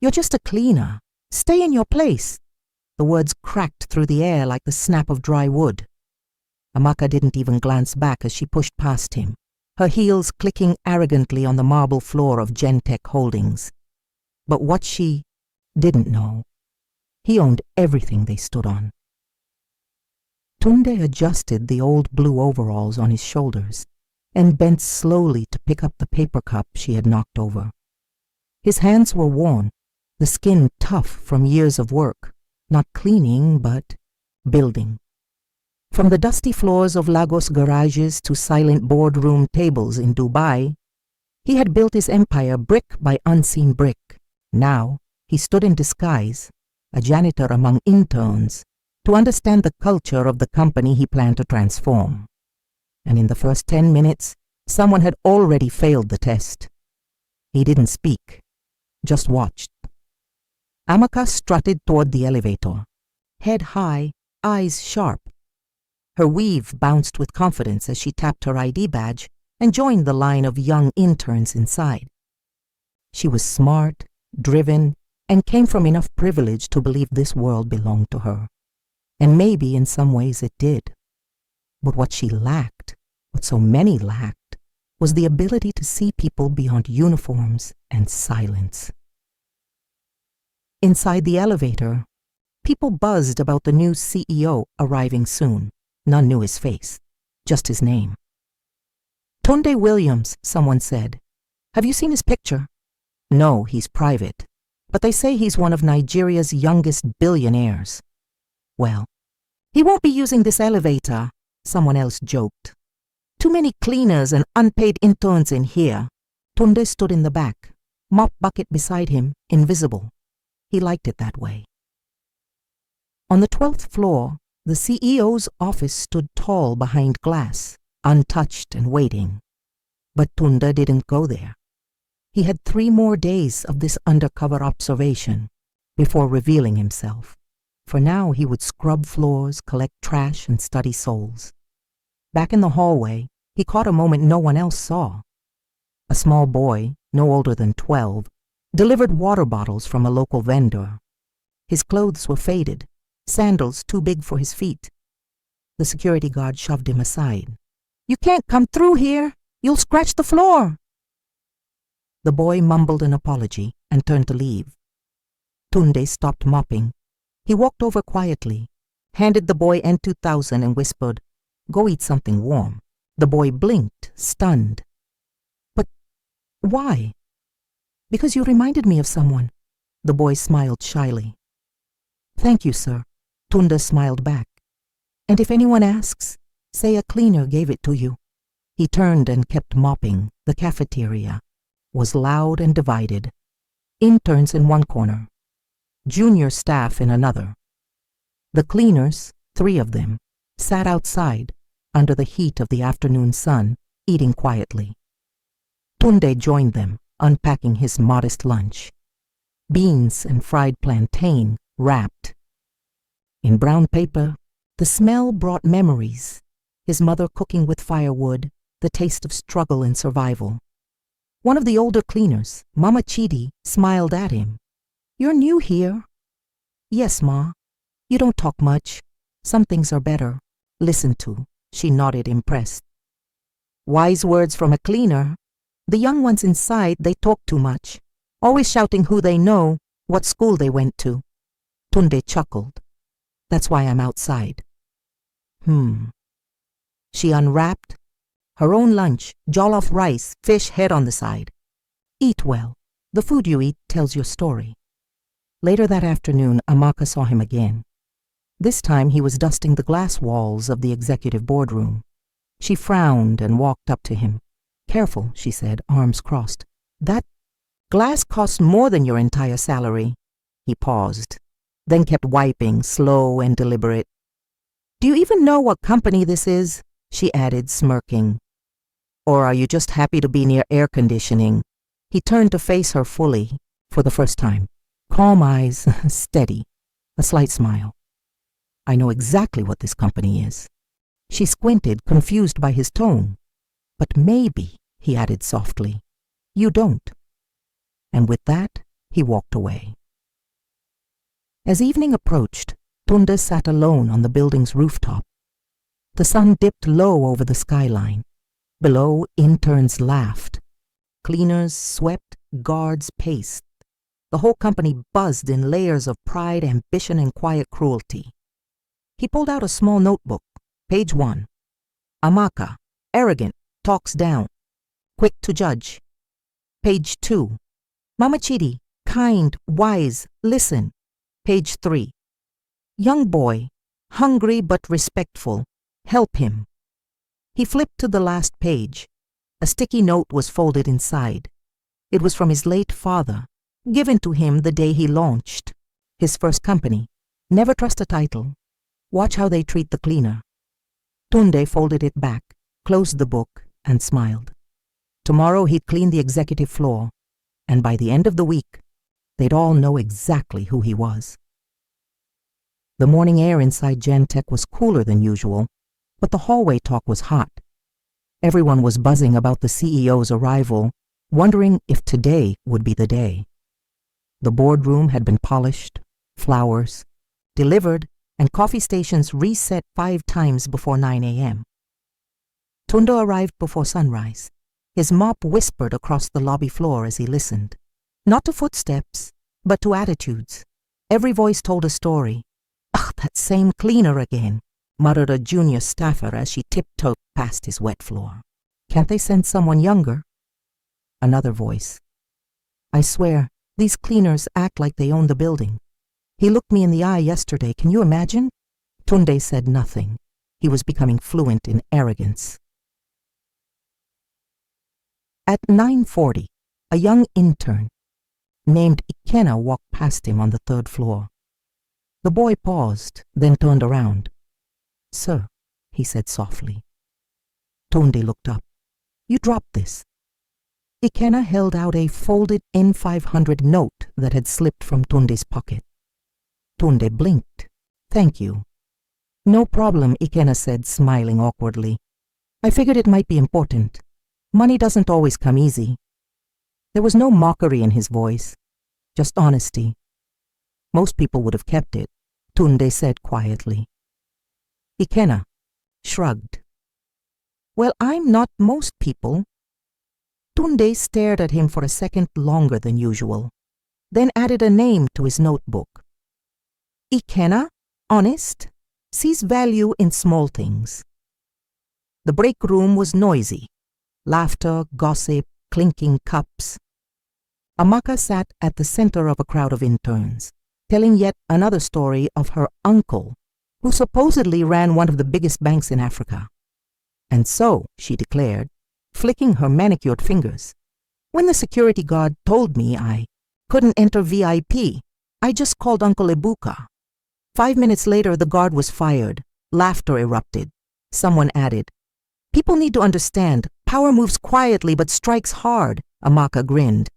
You're just a cleaner. Stay in your place." The words cracked through the air like the snap of dry wood. Amaka didn't even glance back as she pushed past him, her heels clicking arrogantly on the marble floor of Gentech Holdings. But what she didn't know, he owned everything they stood on. Tunde adjusted the old blue overalls on his shoulders and bent slowly to pick up the paper cup she had knocked over. His hands were worn, the skin tough from years of work, not cleaning, but building. From the dusty floors of Lagos garages to silent boardroom tables in Dubai, he had built his empire brick by unseen brick. Now, he stood in disguise, a janitor among interns, to understand the culture of the company he planned to transform. And in the first 10 minutes, someone had already failed the test. He didn't speak, just watched. Amaka strutted toward the elevator, head high, eyes sharp. Her weave bounced with confidence as she tapped her ID badge and joined the line of young interns inside. She was smart, driven, and came from enough privilege to believe this world belonged to her. And maybe in some ways it did. But what she lacked, what so many lacked, was the ability to see people beyond uniforms and silence. Inside the elevator, people buzzed about the new CEO arriving soon. None knew his face, just his name. "Tunde Williams," someone said. "Have you seen his picture?" "No, he's private, but they say he's one of Nigeria's youngest billionaires." "Well, he won't be using this elevator," someone else joked. "Too many cleaners and unpaid interns in here." Tunde stood in the back, mop bucket beside him, invisible. He liked it that way. On the 12th floor, the CEO's office stood tall behind glass, untouched and waiting. But Tunde didn't go there. He had 3 more days of this undercover observation before revealing himself. For now he would scrub floors, collect trash, and study souls. Back in the hallway, he caught a moment no one else saw. A small boy, no older than 12, delivered water bottles from a local vendor. His clothes were faded, sandals too big for his feet. The security guard shoved him aside. "You can't come through here. You'll scratch the floor." The boy mumbled an apology and turned to leave. Tunde stopped mopping. He walked over quietly, handed the boy N2000 and whispered, "Go eat something warm." The boy blinked, stunned. "But why?" "Because you reminded me of someone." The boy smiled shyly. "Thank you, sir." Tunde smiled back. "And if anyone asks, say a cleaner gave it to you." He turned and kept mopping. The cafeteria was loud and divided. Interns in one corner, junior staff in another. The cleaners, 3 of them, sat outside under the heat of the afternoon sun, eating quietly. Tunde joined them, unpacking his modest lunch. Beans and fried plantain wrapped. In brown paper, the smell brought memories. His mother cooking with firewood, the taste of struggle and survival. One of the older cleaners, Mama Chidi, smiled at him. "You're new here." "Yes, Ma. You don't talk much. Some things are better listened to." She nodded, impressed. "Wise words from a cleaner. The young ones inside, they talk too much, always shouting who they know, what school they went to." Tunde chuckled. "That's why I'm outside." She unwrapped her own lunch, jollof rice, fish head on the side. "Eat well. The food you eat tells your story." Later that afternoon, Amaka saw him again. This time he was dusting the glass walls of the executive boardroom. She frowned and walked up to him. "Careful," she said, arms crossed. "That glass costs more than your entire salary." He paused, then kept wiping, slow and deliberate. "Do you even know what company this is?" she added, smirking. "Or are you just happy to be near air conditioning?" He turned to face her fully, for the first time. Calm eyes, steady, a slight smile. "I know exactly what this company is." She squinted, confused by his tone. "But maybe," he added softly, "you don't." And with that, He walked away. As evening approached, Tunde sat alone on the building's rooftop. The sun dipped low over the skyline. Below, interns laughed. Cleaners swept, guards paced. The whole company buzzed in layers of pride, ambition, and quiet cruelty. He pulled out a small notebook. Page 1. Amaka, arrogant, talks down, quick to judge. Page 2. Mama Chidi, kind, wise, listen. Page 3. Young boy, hungry but respectful, help him. He flipped to the last page. A sticky note was folded inside. It was from his late father, given to him the day he launched his first company. Never trust a title. Watch how they treat the cleaner. Tunde folded it back, closed the book, and smiled. Tomorrow he'd clean the executive floor, and by the end of the week, they'd all know exactly who he was. The morning air inside Gentech was cooler than usual, but the hallway talk was hot. Everyone was buzzing about the CEO's arrival, wondering if today would be the day. The boardroom had been polished, flowers, delivered, and coffee stations reset 5 times before 9 a.m. Tunde arrived before sunrise. His mop whispered across the lobby floor as he listened. Not to footsteps, but to attitudes. Every voice told a story. "Ugh, that same cleaner again," muttered a junior staffer as she tiptoed past his wet floor. "Can't they send someone younger?" Another voice. "I swear, these cleaners act like they own the building. He looked me in the eye yesterday, can you imagine?" Tunde said nothing. He was becoming fluent in arrogance. At 9:40, a young intern named Ikenna walked past him on the 3rd floor. The boy paused, then turned around. "Sir," he said softly. Tunde looked up. "You dropped this." Ikenna held out a folded N500 note that had slipped from Tunde's pocket. Tunde blinked. "Thank you." "No problem," Ikenna said, smiling awkwardly. "I figured it might be important. Money doesn't always come easy." There was no mockery in his voice, just honesty. Most people would have kept it, Tunde said quietly. Ikenna shrugged. "Well, I'm not most people." Tunde stared at him for a second longer than usual, then added a name to his notebook. "Ikenna, honest, sees value in small things." The break room was noisy. Laughter, gossip, clinking cups. Amaka sat at the center of a crowd of interns, telling yet another story of her uncle, who supposedly ran one of the biggest banks in Africa. "And so," she declared, flicking her manicured fingers, "when the security guard told me I couldn't enter VIP, I just called Uncle Ibuka. 5 minutes later, the guard was fired. Laughter erupted. Someone added, 'People need to understand, power moves quietly but strikes hard,'" Amaka grinned.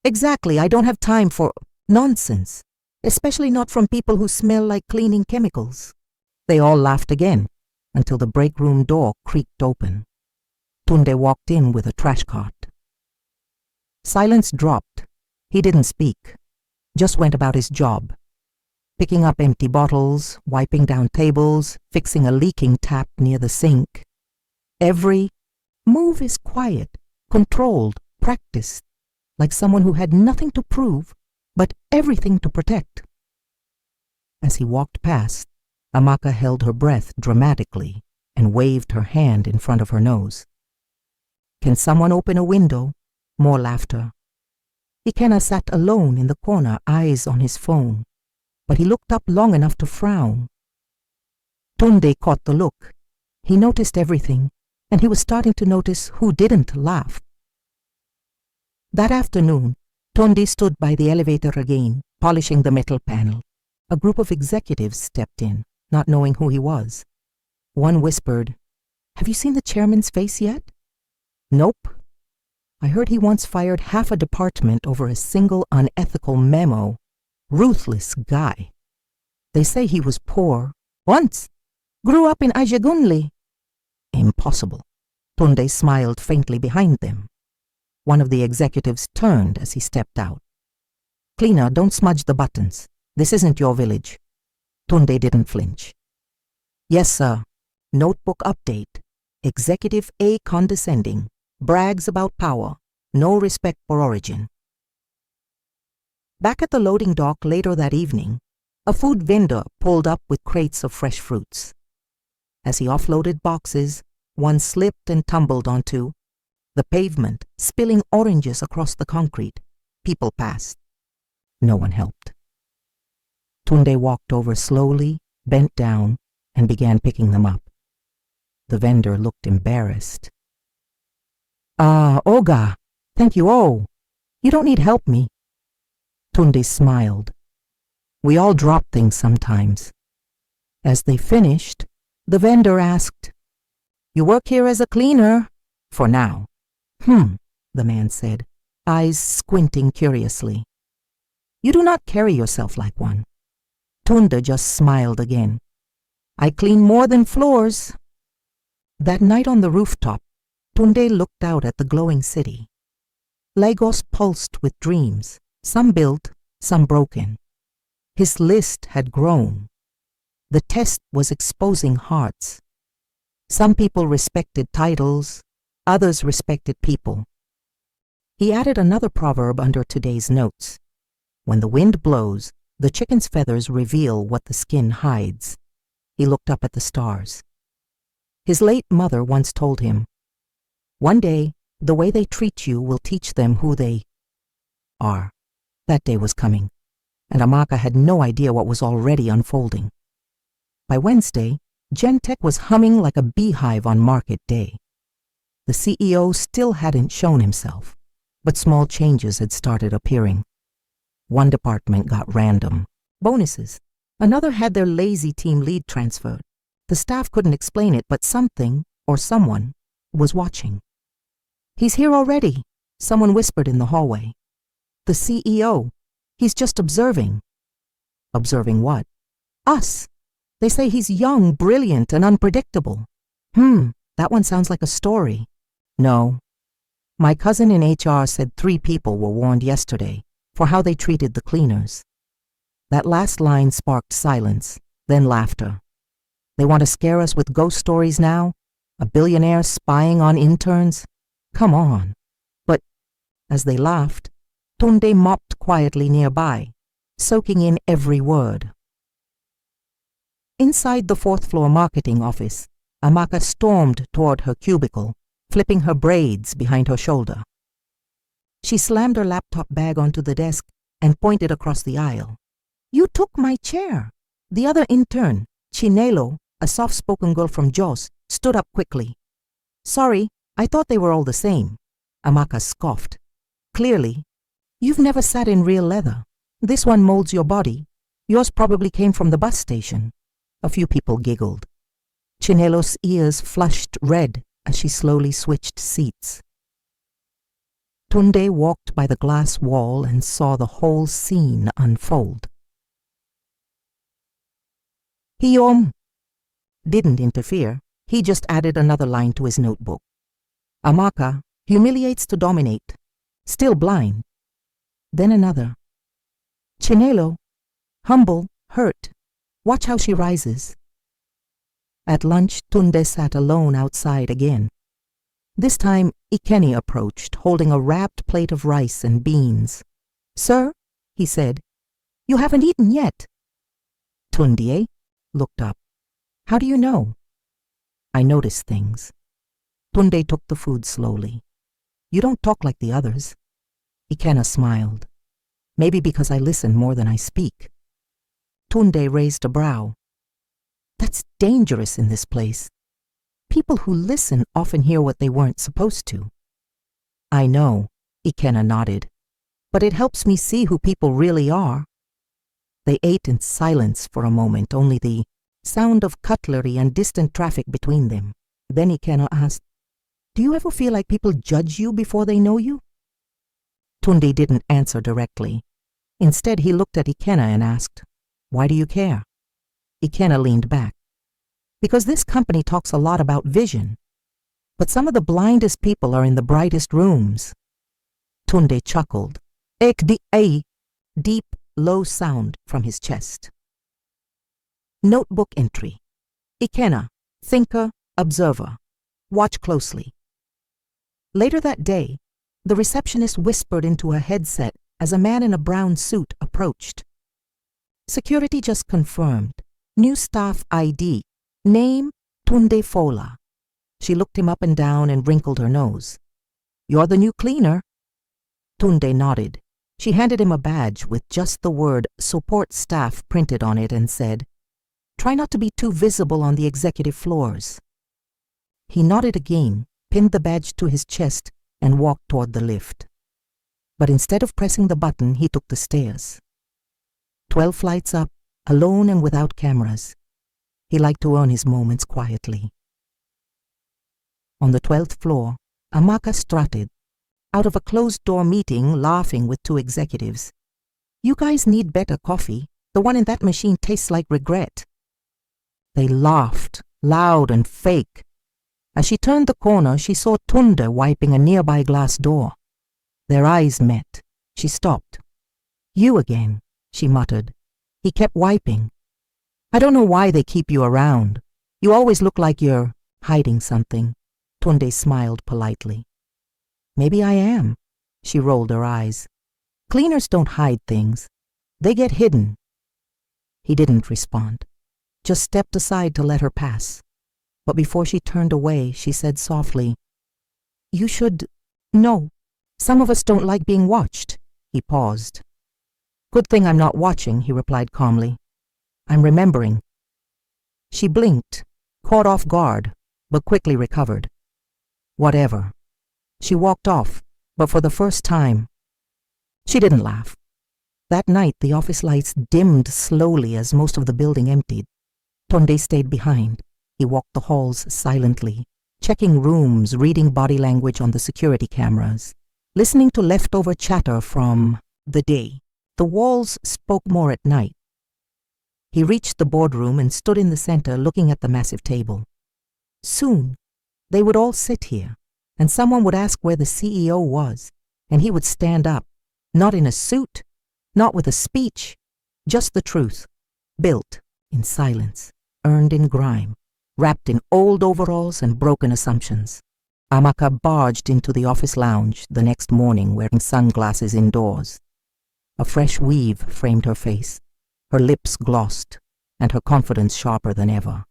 "Exactly, I don't have time for nonsense, especially not from people who smell like cleaning chemicals." They all laughed again, until the break room door creaked open. Tunde walked in with a trash cart. Silence dropped. He didn't speak, just went about his job. Picking up empty bottles, wiping down tables, fixing a leaking tap near the sink. Every move is quiet, controlled, practiced, like someone who had nothing to prove, but everything to protect. As he walked past, Amaka held her breath dramatically and waved her hand in front of her nose. "Can someone open a window?" More laughter. Ikenna sat alone in the corner, eyes on his phone, but he looked up long enough to frown. Tunde caught the look. He noticed everything, and he was starting to notice who didn't laugh. That afternoon, Tunde stood by the elevator again, polishing the metal panel. A group of executives stepped in, not knowing who he was. One whispered, "Have you seen the chairman's face yet?" "Nope. I heard he once fired half a department over a single unethical memo. Ruthless guy. They say he was poor. Once. Grew up in Ajagunli." "Impossible." Tunde smiled faintly behind them. One of the executives turned as he stepped out. Cleaner, don't smudge the buttons. This isn't your village. Tunde didn't flinch. Yes, sir. Notebook update. Executive A condescending. Brags about power. No respect for origin. Back at the loading dock later that evening, a food vendor pulled up with crates of fresh fruits. As he offloaded boxes, one slipped and tumbled onto the pavement, spilling oranges across the concrete. People passed. No one helped. Tunde walked over slowly, bent down, and began picking them up. The vendor looked embarrassed. Oga, thank you. Oh, you don't need help me. Tunde smiled. We all drop things sometimes. As they finished, the vendor asked, You work here as a cleaner? For now. The man said, eyes squinting curiously. You do not carry yourself like one. Tunde just smiled again. I clean more than floors. That night on the rooftop, Tunde looked out at the glowing city. Lagos pulsed with dreams, some built, some broken. His list had grown. The test was exposing hearts. Some people respected titles, others respected people. He added another proverb under today's notes. When the wind blows, the chicken's feathers reveal what the skin hides. He looked up at the stars. His late mother once told him, One day, the way they treat you will teach them who they are. That day was coming, and Amaka had no idea what was already unfolding. By Wednesday, Gentech was humming like a beehive on market day. The CEO still hadn't shown himself, but small changes had started appearing. One department got random bonuses. Another had their lazy team lead transferred. The staff couldn't explain it, but something or someone was watching. He's here already, someone whispered in the hallway. The CEO. He's just observing. Observing what? Us. They say he's young, brilliant, and unpredictable. That one sounds like a story. No. My cousin in HR said 3 people were warned yesterday for how they treated the cleaners. That last line sparked silence, then laughter. They want to scare us with ghost stories now? A billionaire spying on interns? Come on. But as they laughed, Tunde mopped quietly nearby, soaking in every word. Inside the 4th floor marketing office, Amaka stormed toward her cubicle, flipping her braids behind her shoulder. She slammed her laptop bag onto the desk and pointed across the aisle. You took my chair. The other intern, Chinelo, a soft-spoken girl from Jos, stood up quickly. Sorry, I thought they were all the same. Amaka scoffed. Clearly, you've never sat in real leather. This one molds your body. Yours probably came from the bus station. A few people giggled. Chinelo's ears flushed red as she slowly switched seats. Tunde walked by the glass wall and saw the whole scene unfold. He didn't interfere. He just added another line to his notebook. Amaka humiliates to dominate, still blind. Then another. Chinelo, humble, hurt. Watch how she rises. At lunch, Tunde sat alone outside again. This time, Ikeni approached, holding a wrapped plate of rice and beans. Sir, he said, you haven't eaten yet. Tunde looked up. How do you know? I notice things. Tunde took the food slowly. You don't talk like the others. Ikena smiled. Maybe because I listen more than I speak. Tunde raised a brow. That's dangerous in this place. People who listen often hear what they weren't supposed to. I know, Ikena nodded, but it helps me see who people really are. They ate in silence for a moment, only the sound of cutlery and distant traffic between them. Then Ikena asked, Do you ever feel like people judge you before they know you? Tunde didn't answer directly. Instead, he looked at Ikena and asked, Why do you care? Ikena leaned back. Because this company talks a lot about vision. But some of the blindest people are in the brightest rooms. Tunde chuckled. Ek di ai. deep, low sound from his chest. Notebook entry. Ikenna, thinker, observer. Watch closely. Later that day, the receptionist whispered into her headset as a man in a brown suit approached. Security just confirmed. New staff ID. Name, Tunde Fola. She looked him up and down and wrinkled her nose. You're the new cleaner. Tunde nodded. She handed him a badge with just the word support staff printed on it and said, Try not to be too visible on the executive floors. He nodded again, pinned the badge to his chest, and walked toward the lift. But instead of pressing the button, he took the stairs. 12 flights up, alone and without cameras. He liked to earn his moments quietly. On the 12th floor, Amaka strutted, out of a closed-door meeting, laughing with 2 executives. You guys need better coffee. The one in that machine tastes like regret. They laughed, loud and fake. As she turned the corner, she saw Tunde wiping a nearby glass door. Their eyes met. She stopped. You again, she muttered. He kept wiping. I don't know why they keep you around. You always look like you're hiding something. Tunde smiled politely. Maybe I am. She rolled her eyes. Cleaners don't hide things. They get hidden. He didn't respond, just stepped aside to let her pass. But before she turned away, she said softly, You should know. Some of us don't like being watched. He paused. Good thing I'm not watching, he replied calmly. I'm remembering. She blinked, caught off guard, but quickly recovered. Whatever. She walked off, but for the first time. She didn't laugh. That night, the office lights dimmed slowly as most of the building emptied. Tunde stayed behind. He walked the halls silently, checking rooms, reading body language on the security cameras, listening to leftover chatter from the day. The walls spoke more at night. He reached the boardroom and stood in the center looking at the massive table. Soon, they would all sit here, and someone would ask where the CEO was, and he would stand up, not in a suit, not with a speech, just the truth, built in silence, earned in grime, wrapped in old overalls and broken assumptions. Amaka barged into the office lounge the next morning wearing sunglasses indoors. A fresh weave framed her face, her lips glossed, and her confidence sharper than ever.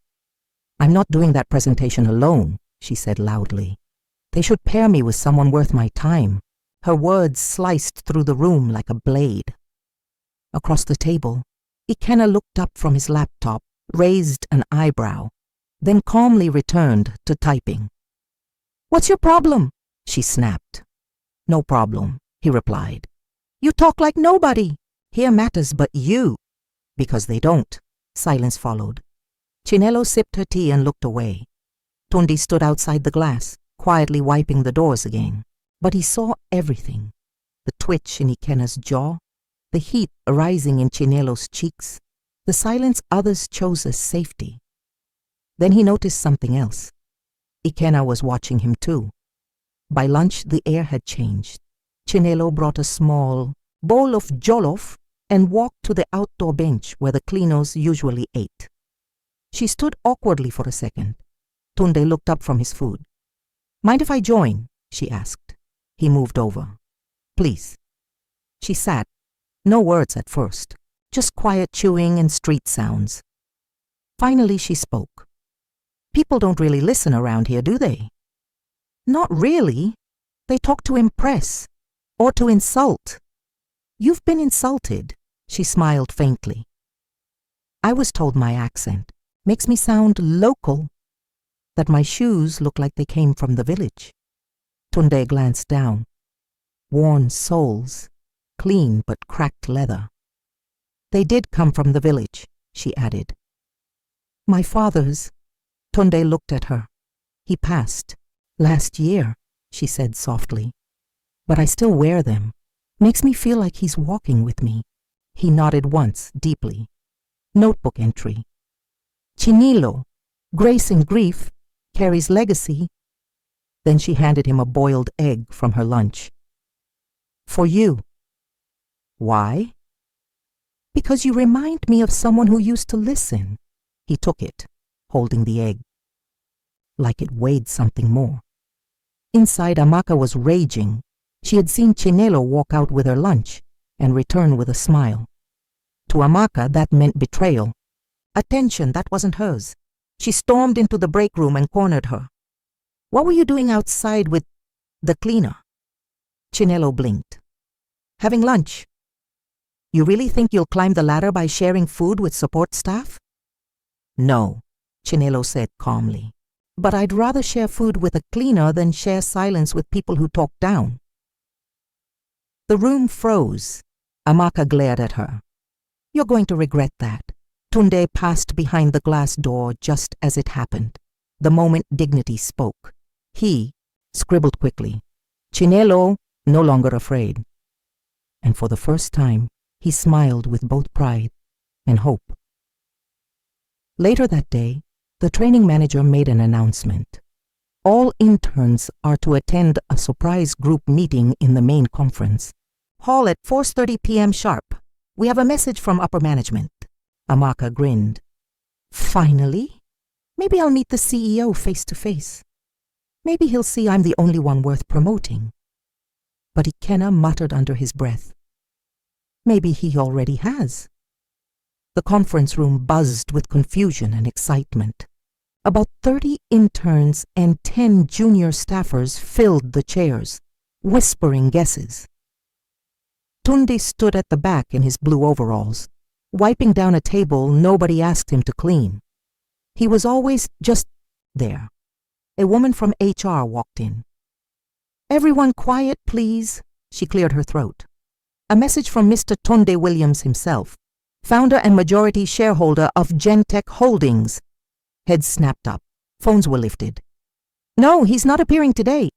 I'm not doing that presentation alone, she said loudly. They should pair me with someone worth my time. Her words sliced through the room like a blade. Across the table, Ikenna looked up from his laptop, raised an eyebrow, then calmly returned to typing. What's your problem? She snapped. No problem, he replied. You talk like nobody. Here matters but you. Because they don't. Silence followed. Chinelo sipped her tea and looked away. Tunde stood outside the glass, quietly wiping the doors again. But he saw everything. The twitch in Ikenna's jaw, the heat arising in Chinelo's cheeks, the silence others chose as safety. Then he noticed something else. Ikenna was watching him too. By lunch, the air had changed. Chinelo brought a small bowl of jollof and walked to the outdoor bench where the cleaners usually ate. She stood awkwardly for a second. Tunde looked up from his food. Mind if I join? She asked. He moved over. Please. She sat. No words at first, just quiet chewing and street sounds. Finally she spoke. People don't really listen around here, do they? Not really. They talk to impress or to insult. You've been insulted, she smiled faintly. I was told my accent makes me sound local, that my shoes look like they came from the village. Tunde glanced down. Worn soles, clean but cracked leather. They did come from the village, she added. My father's. Tunde looked at her. He passed. Last year, she said softly. But I still wear them. Makes me feel like he's walking with me. He nodded once, deeply. Notebook entry. Chinelo, grace and grief, carries legacy. Then she handed him a boiled egg from her lunch. For you. Why? Because you remind me of someone who used to listen. He took it, holding the egg, like it weighed something more. Inside, Amaka was raging. She had seen Chinelo walk out with her lunch and return with a smile. To Amaka, that meant betrayal. Attention that wasn't hers. She stormed into the break room and cornered her. What were you doing outside with the cleaner? Chinelo blinked. Having lunch. You really think you'll climb the ladder by sharing food with support staff? No, Chinelo said calmly. But I'd rather share food with a cleaner than share silence with people who talk down. The room froze. Amaka glared at her. You're going to regret that. Tunde passed behind the glass door just as it happened, the moment dignity spoke. He scribbled quickly, Chinelo, no longer afraid. And for the first time, he smiled with both pride and hope. Later that day, the training manager made an announcement. All interns are to attend a surprise group meeting in the main conference hall at 4:30 p.m. sharp. We have a message from upper management. Amaka grinned. Finally? Maybe I'll meet the CEO face to face. Maybe he'll see I'm the only one worth promoting. But Ikenna muttered under his breath. Maybe he already has. The conference room buzzed with confusion and excitement. About 30 interns and 10 junior staffers filled the chairs, whispering guesses. Tunde stood at the back in his blue overalls, wiping down a table nobody asked him to clean. He was always just there. A woman from HR walked in. Everyone quiet, please. She cleared her throat. A message from Mr. Tunde Williams himself, founder and majority shareholder of Gentech Holdings. Heads snapped up. Phones were lifted. No, he's not appearing today,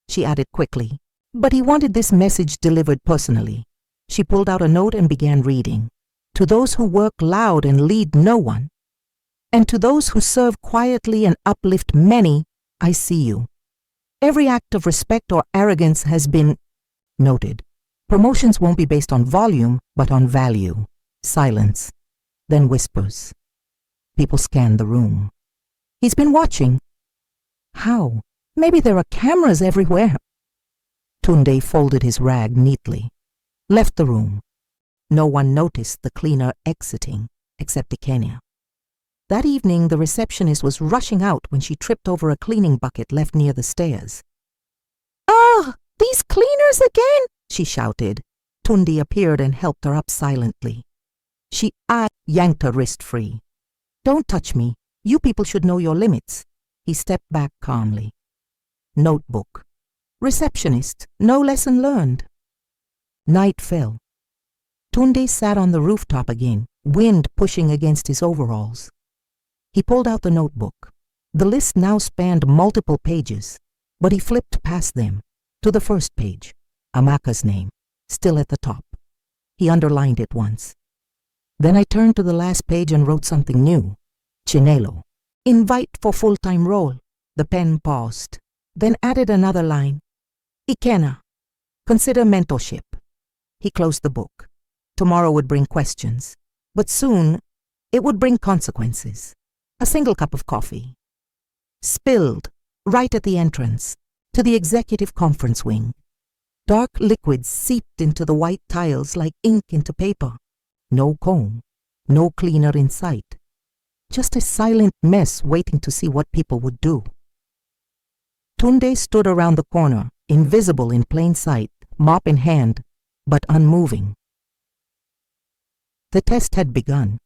she added quickly. But he wanted this message delivered personally. She pulled out a note and began reading. To those who work loud and lead no one, and to those who serve quietly and uplift many, I see you. Every act of respect or arrogance has been noted. Promotions won't be based on volume, but on value. Silence. Then whispers. People scanned the room. He's been watching. How? Maybe there are cameras everywhere. Tunde folded his rag neatly, left the room. No one noticed the cleaner exiting, except Ikenna. That evening, the receptionist was rushing out when she tripped over a cleaning bucket left near the stairs. Ah, these cleaners again, she shouted. Tunde appeared and helped her up silently. She yanked her wrist free. Don't touch me. You people should know your limits. He stepped back calmly. Notebook. Receptionist. No lesson learned. Night fell. Tunde sat on the rooftop again, wind pushing against his overalls. He pulled out the notebook. The list now spanned multiple pages, but he flipped past them to the first page, Amaka's name, still at the top. He underlined it once. Then I turned to the last page and wrote something new. Chinelo. Invite for full-time role. The pen paused, then added another line. Ikenna. Consider mentorship. He closed the book. Tomorrow would bring questions, but soon it would bring consequences. A single cup of coffee. Spilled right at the entrance to the executive conference wing. Dark liquids seeped into the white tiles like ink into paper. No comb, no cleaner in sight. Just a silent mess waiting to see what people would do. Tunde stood around the corner, invisible in plain sight, mop in hand, but unmoving. The test had begun.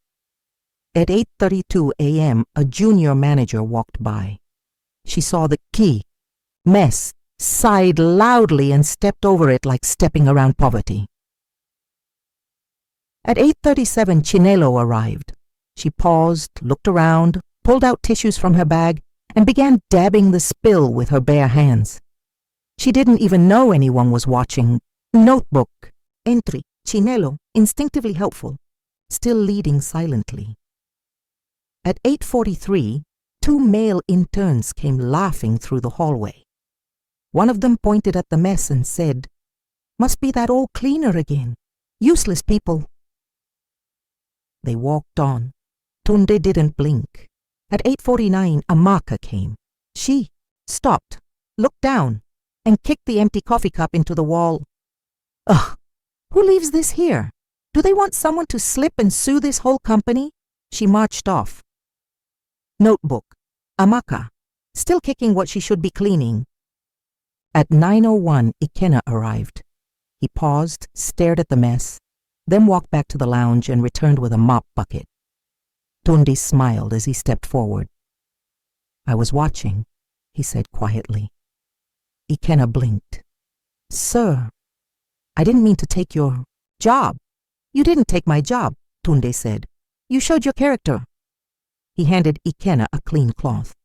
At 8:32 a.m., a junior manager walked by. She saw the key, mess, sighed loudly and stepped over it like stepping around poverty. At 8:37, Chinelo arrived. She paused, looked around, pulled out tissues from her bag, and began dabbing the spill with her bare hands. She didn't even know anyone was watching. Notebook. Entry. Chinelo, instinctively helpful, still leading silently. At 8:43, 2 male interns came laughing through the hallway. One of them pointed at the mess and said, "Must be that old cleaner again. Useless people." They walked on. Tunde didn't blink. At 8:49, Amaka came. She stopped, looked down, and kicked the empty coffee cup into the wall. Ugh! Who leaves this here? Do they want someone to slip and sue this whole company? She marched off. Notebook. Amaka, still kicking what she should be cleaning. At 9:01, Ikenna arrived. He paused, stared at the mess, then walked back to the lounge and returned with a mop bucket. Tunde smiled as he stepped forward. I was watching, he said quietly. Ikenna blinked. Sir, I didn't mean to take your job. You didn't take my job, Tunde said. You showed your character. He handed Ikenna a clean cloth.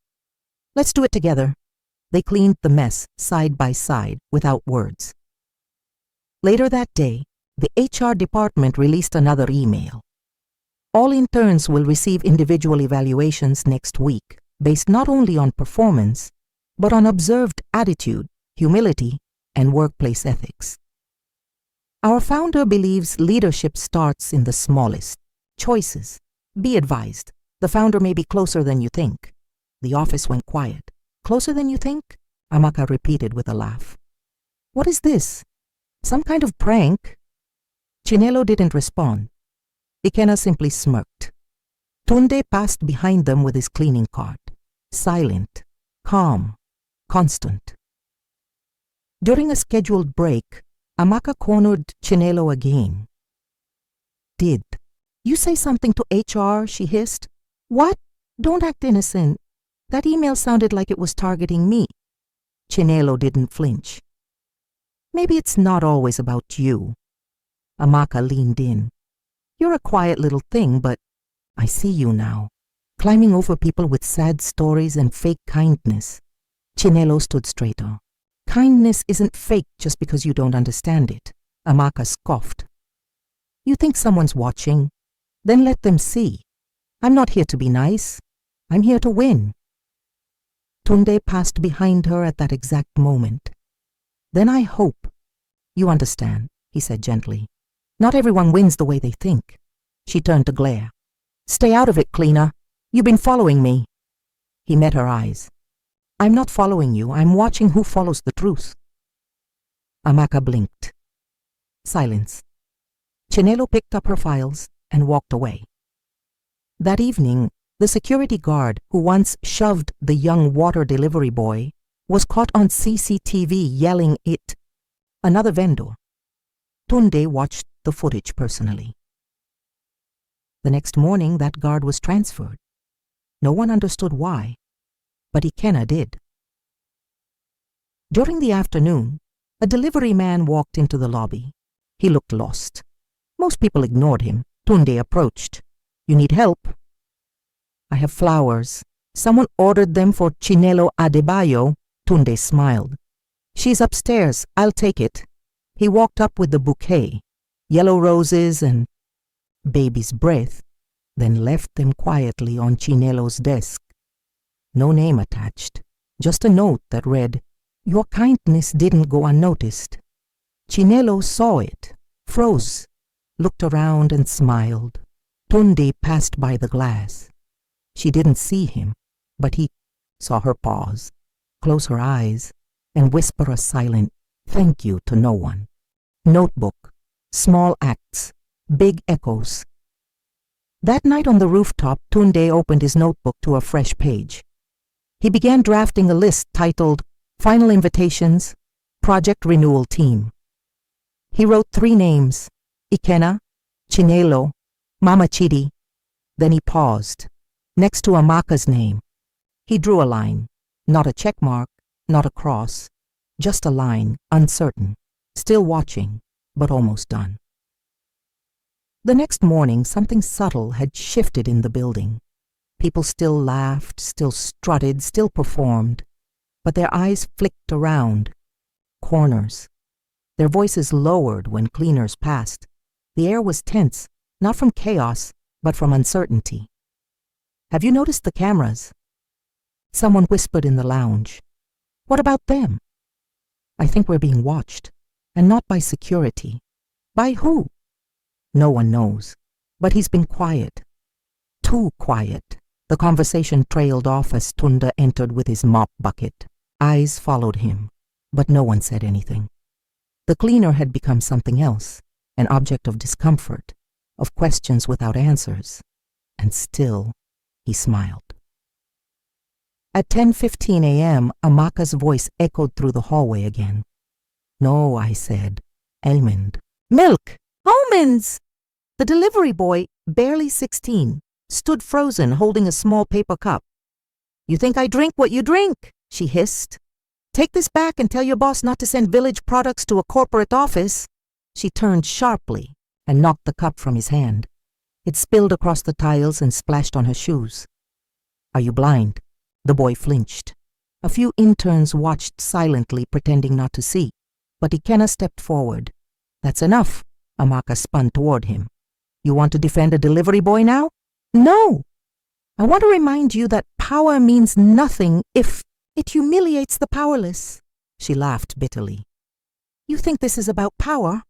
Let's do it together. They cleaned the mess side by side without words. Later that day, the HR department released another email. All interns will receive individual evaluations next week, based not only on performance, but on observed attitude, humility, and workplace ethics. Our founder believes leadership starts in the smallest choices. Be advised, the founder may be closer than you think. The office went quiet. Closer than you think? Amaka repeated with a laugh. What is this? Some kind of prank? Chinelo didn't respond. Ikenna simply smirked. Tunde passed behind them with his cleaning cart. Silent, calm, constant. During a scheduled break, Amaka cornered Chinelo again. Did you say something to HR? She hissed. What? Don't act innocent. That email sounded like it was targeting me. Chinelo didn't flinch. Maybe it's not always about you. Amaka leaned in. You're a quiet little thing, but I see you now, climbing over people with sad stories and fake kindness. Chinelo stood straighter. Kindness isn't fake just because you don't understand it. Amaka scoffed. You think someone's watching? Then let them see. I'm not here to be nice. I'm here to win. Tunde passed behind her at that exact moment. Then I hope you understand, he said gently. Not everyone wins the way they think. She turned to glare. Stay out of it, cleaner. You've been following me. He met her eyes. I'm not following you. I'm watching who follows the truth. Amaka blinked. Silence. Chinelo picked up her files and walked away. That evening, the security guard who once shoved the young water delivery boy was caught on CCTV yelling it. Another vendor. Tunde watched the footage personally. The next morning, that guard was transferred. No one understood why, but Ikenna did. During the afternoon, a delivery man walked into the lobby. He looked lost. Most people ignored him. Tunde approached. You need help? I have flowers. Someone ordered them for Chinelo Adebayo. Tunde smiled. She's upstairs. I'll take it. He walked up with the bouquet, yellow roses and baby's breath, then left them quietly on Chinelo's desk. No name attached, just a note that read, Your kindness didn't go unnoticed. Chinelo saw it, froze, looked around and smiled. Tunde passed by the glass. She didn't see him, but he saw her pause, close her eyes, and whisper a silent thank you to no one. Notebook, small acts, big echoes. That night on the rooftop, Tunde opened his notebook to a fresh page. He began drafting a list titled Final Invitations, Project Renewal Team. He wrote 3 names, Ikenna, Chinelo, Mama Chidi. Then he paused, next to Amaka's name. He drew a line, not a check mark, not a cross, just a line, uncertain, still watching, but almost done. The next morning, something subtle had shifted in the building. People still laughed, still strutted, still performed, but their eyes flicked around, corners. Their voices lowered when cleaners passed. The air was tense, not from chaos, but from uncertainty. Have you noticed the cameras? Someone whispered in the lounge. What about them? I think we're being watched, and not by security. By who? No one knows. But he's been quiet. Too quiet. The conversation trailed off as Tunde entered with his mop bucket. Eyes followed him, but no one said anything. The cleaner had become something else, an object of discomfort, of questions without answers. And still, he smiled. At 10:15 a.m., Amaka's voice echoed through the hallway again. "No," I said. "Almond." "Milk! Almonds!" The delivery boy, barely 16, stood frozen holding a small paper cup. "You think I drink what you drink?" she hissed. "Take this back and tell your boss not to send village products to a corporate office." She turned sharply and knocked the cup from his hand. It spilled across the tiles and splashed on her shoes. "Are you blind?" The boy flinched. A few interns watched silently, pretending not to see, but Ikenna stepped forward. "That's enough." Amaka spun toward him. "You want to defend a delivery boy now?" "No! I want to remind you that power means nothing if it humiliates the powerless." She laughed bitterly. "You think this is about power?"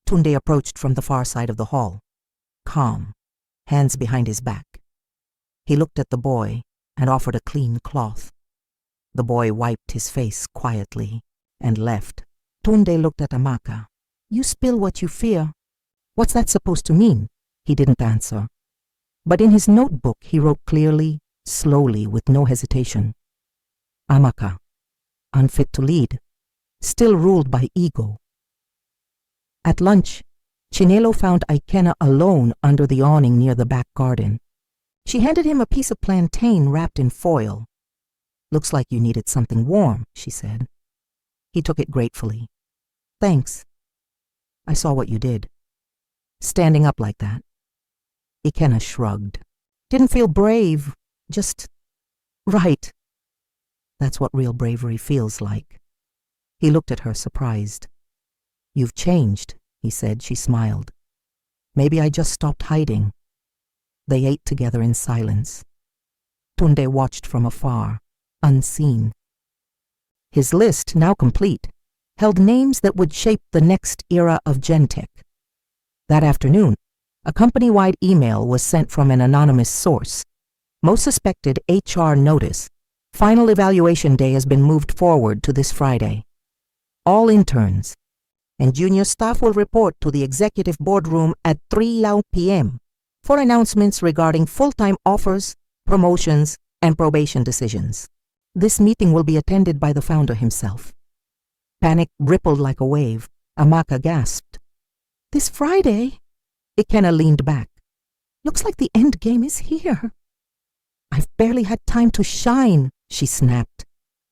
Tunde approached from the far side of the hall, calm, hands behind his back. He looked at the boy and offered a clean cloth. The boy wiped his face quietly and left. Tunde looked at Amaka. "You spill what you fear. What's that supposed to mean?" He didn't answer. But in his notebook he wrote clearly, slowly, with no hesitation. "Amaka, unfit to lead, still ruled by ego." At lunch, Chinelo found Ikenna alone under the awning near the back garden. She handed him a piece of plantain wrapped in foil. "Looks like you needed something warm," she said. He took it gratefully. "Thanks. I saw what you did. Standing up like that." Ikenna shrugged. "Didn't feel brave, just right. That's what real bravery feels like." He looked at her, surprised. "You've changed," he said. She smiled. "Maybe I just stopped hiding." They ate together in silence. Tunde watched from afar, unseen. His list, now complete, held names that would shape the next era of Gentech. That afternoon, a company-wide email was sent from an anonymous source. "Most suspected HR notice. Final evaluation day has been moved forward to this Friday. All interns and junior staff will report to the executive boardroom at 3 p.m. for announcements regarding full-time offers, promotions, and probation decisions. This meeting will be attended by the founder himself." Panic rippled like a wave. Amaka gasped. "This Friday?" Ikenna leaned back. "Looks like the end game is here." "I've barely had time to shine," she snapped.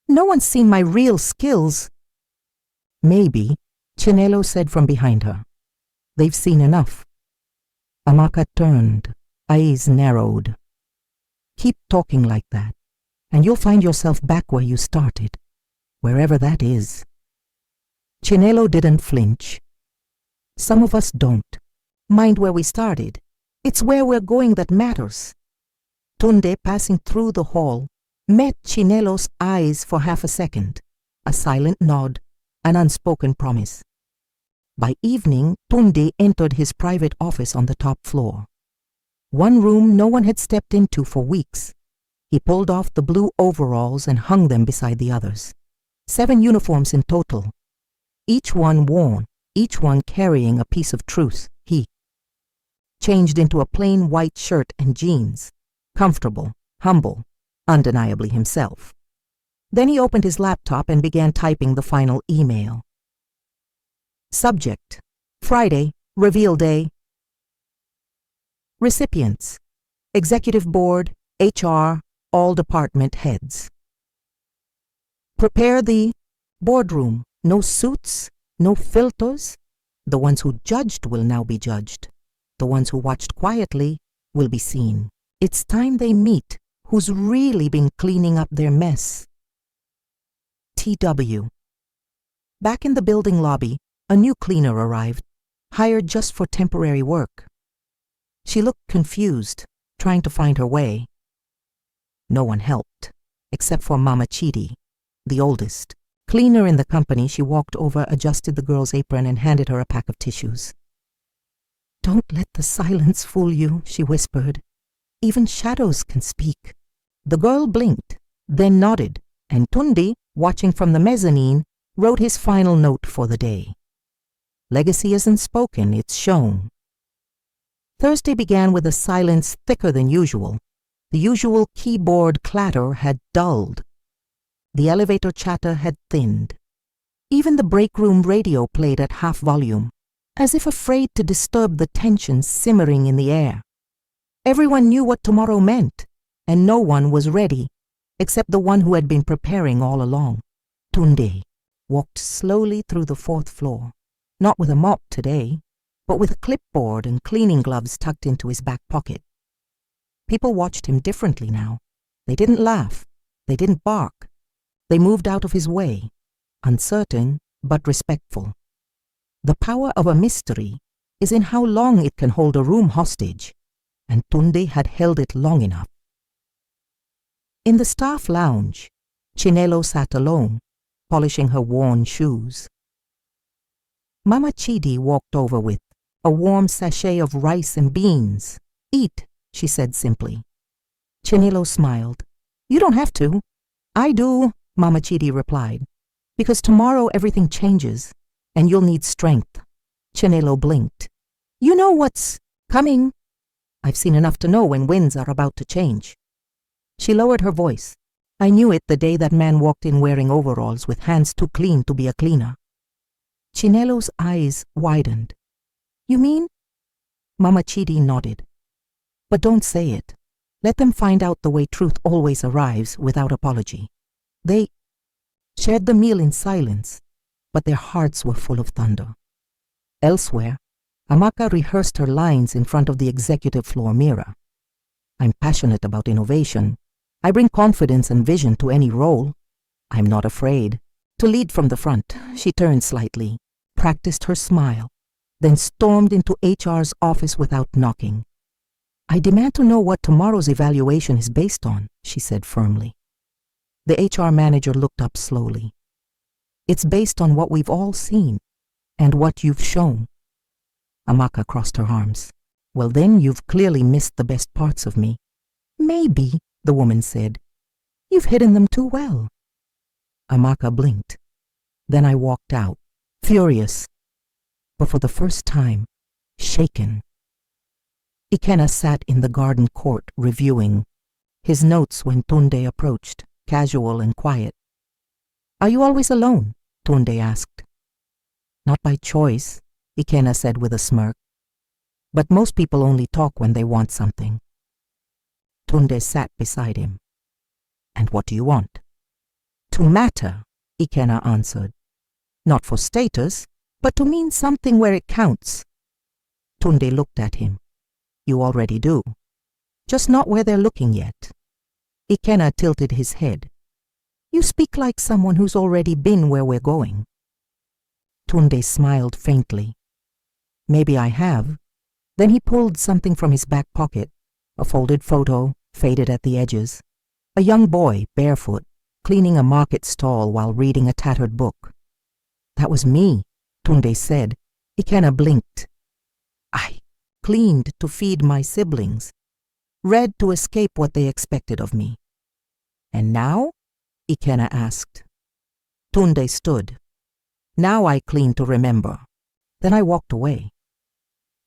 "No one's seen my real skills." "Maybe," Chinelo said from behind her. "They've seen enough." Amaka turned, eyes narrowed. "Keep talking like that, and you'll find yourself back where you started, wherever that is." Chinelo didn't flinch. "Some of us don't. Mind where we started. It's where we're going that matters." Tunde, passing through the hall, met Chinelo's eyes for half a second, a silent nod, an unspoken promise. By evening, Tunde entered his private office on the top floor. One room no one had stepped into for weeks. He pulled off the blue overalls and hung them beside the others. 7 uniforms in total. Each one worn, each one carrying a piece of truth. He changed into a plain white shirt and jeans, comfortable, humble, undeniably himself. Then he opened his laptop and began typing the final email. Subject: Friday, reveal day. Recipients: Executive Board, HR, all department heads. Prepare the boardroom. No suits, no filters. The ones who judged will now be judged. The ones who watched quietly will be seen. It's time they meet who's really been cleaning up their mess. TW. Back in the building lobby, a new cleaner arrived, hired just for temporary work. She looked confused, trying to find her way. No one helped, except for Mama Chidi, the oldest. Cleaner in the company, she walked over, adjusted the girl's apron, and handed her a pack of tissues. Don't let the silence fool you, she whispered. Even shadows can speak. The girl blinked, then nodded, and Tunde, watching from the mezzanine, wrote his final note for the day. Legacy isn't spoken, it's shown. Thursday began with a silence thicker than usual. The usual keyboard clatter had dulled. The elevator chatter had thinned. Even the break room radio played at half volume, as if afraid to disturb the tension simmering in the air. Everyone knew what tomorrow meant, and no one was ready, except the one who had been preparing all along. Tunde walked slowly through the 4th floor, not with a mop today, but with a clipboard and cleaning gloves tucked into his back pocket. People watched him differently now. They didn't laugh. They didn't bark. They moved out of his way, uncertain but respectful. The power of a mystery is in how long it can hold a room hostage, and Tunde had held it long enough. In the staff lounge, Chinelo sat alone, polishing her worn shoes. Mama Chidi walked over with a warm sachet of rice and beans. Eat, she said simply. Chinelo smiled. You don't have to. I do, Mama Chidi replied, because tomorrow everything changes, and you'll need strength. Chinelo blinked. You know what's coming. I've seen enough to know when winds are about to change. She lowered her voice. I knew it the day that man walked in wearing overalls with hands too clean to be a cleaner. Chinelo's eyes widened. You mean? Mama Chidi nodded. But don't say it. Let them find out the way truth always arrives without apology. They shared the meal in silence, but their hearts were full of thunder. Elsewhere, Amaka rehearsed her lines in front of the executive floor mirror. I'm passionate about innovation. I bring confidence and vision to any role. I'm not afraid. To lead from the front, she turned slightly, practiced her smile, then stormed into HR's office without knocking. I demand to know what tomorrow's evaluation is based on, she said firmly. The HR manager looked up slowly. It's based on what we've all seen and what you've shown. Amaka crossed her arms. Well, then you've clearly missed the best parts of me. Maybe, the woman said. You've hidden them too well. Amaka blinked. Then I walked out, furious, but for the first time, shaken. Ikenna sat in the garden court reviewing his notes when Tunde approached, casual and quiet. Are you always alone? Tunde asked. Not by choice, Ikenna said with a smirk. But most people only talk when they want something. Tunde sat beside him. And what do you want? To matter, Ikenna answered. Not for status, but to mean something where it counts. Tunde looked at him. You already do. Just not where they're looking yet. Ikenna tilted his head. You speak like someone who's already been where we're going. Tunde smiled faintly. Maybe I have. Then he pulled something from his back pocket, a folded photo, faded at the edges. A young boy, barefoot, cleaning a market stall while reading a tattered book. That was me, Tunde said. Ikenna blinked. I cleaned to feed my siblings, read to escape what they expected of me. And now? Ikenna asked. Tunde stood. Now I clean to remember. Then I walked away.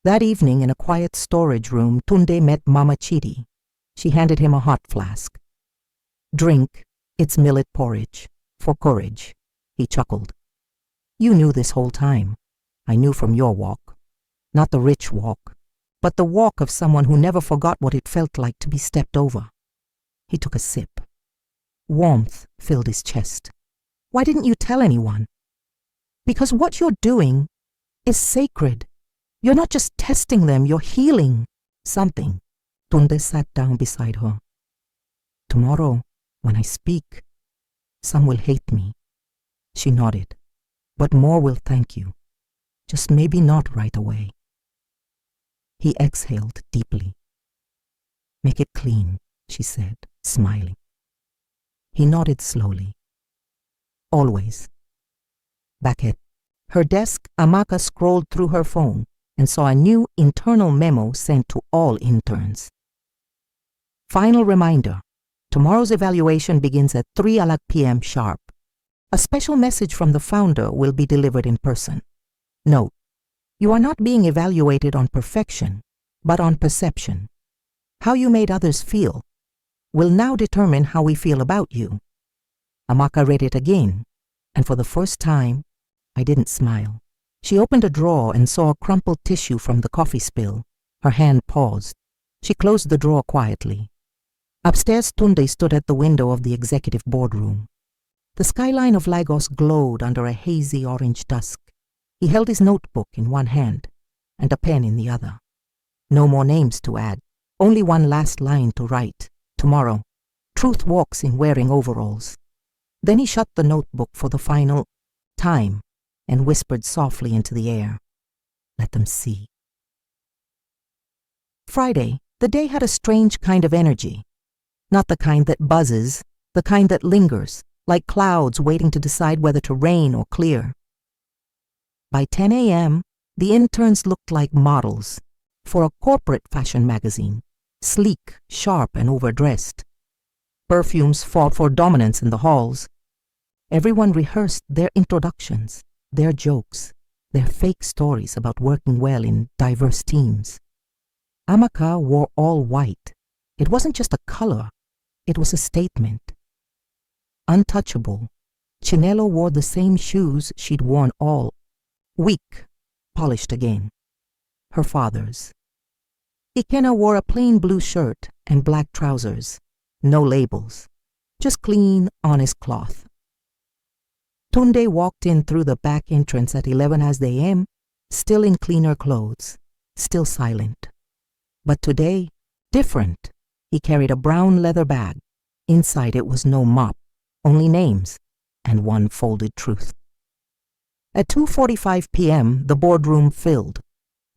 That evening in a quiet storage room, Tunde met Mama Chidi. She handed him a hot flask. Drink, it's millet porridge, for courage. He chuckled. You knew this whole time. I knew from your walk. Not the rich walk, but the walk of someone who never forgot what it felt like to be stepped over. He took a sip. Warmth filled his chest. Why didn't you tell anyone? Because what you're doing is sacred. You're not just testing them, you're healing something. Tunde sat down beside her. Tomorrow, when I speak, some will hate me. She nodded. But more will thank you. Just maybe not right away. He exhaled deeply. Make it clean, she said, smiling. He nodded slowly. Always. Back at her desk, Amaka scrolled through her phone. and saw a new internal memo sent to all interns. Final reminder, tomorrow's evaluation begins at 3 p.m. sharp. A special message from the founder will be delivered in person. Note, you are not being evaluated on perfection, but on perception. How you made others feel will now determine how we feel about you. Amaka read it again, and for the first time, I didn't smile. She opened a drawer and saw a crumpled tissue from the coffee spill. Her hand paused. She closed the drawer quietly. Upstairs, Tunde stood at the window of the executive boardroom. The skyline of Lagos glowed under a hazy orange dusk. He held his notebook in one hand and a pen in the other. No more names to add, only one last line to write. Tomorrow, truth walks in wearing overalls. Then he shut the notebook for the final time and whispered softly into the air, "Let them see." Friday, the day had a strange kind of energy. Not the kind that buzzes, the kind that lingers, like clouds waiting to decide whether to rain or clear. By 10 a.m., the interns looked like models for a corporate fashion magazine, sleek, sharp, and overdressed. Perfumes fought for dominance in the halls. Everyone rehearsed their introductions, their jokes, their fake stories about working well in diverse teams. Amaka wore all white. It wasn't just a color, it was a statement. Untouchable, Chinelo wore the same shoes she'd worn all week, polished again. Her father's. Ikenna wore a plain blue shirt and black trousers, no labels, just clean, honest cloth. Tunde walked in through the back entrance at 11 a.m., still in cleaner clothes, still silent. But today, different. He carried a brown leather bag. Inside it was no mop, only names and one folded truth. At 2:45 p.m., the boardroom filled.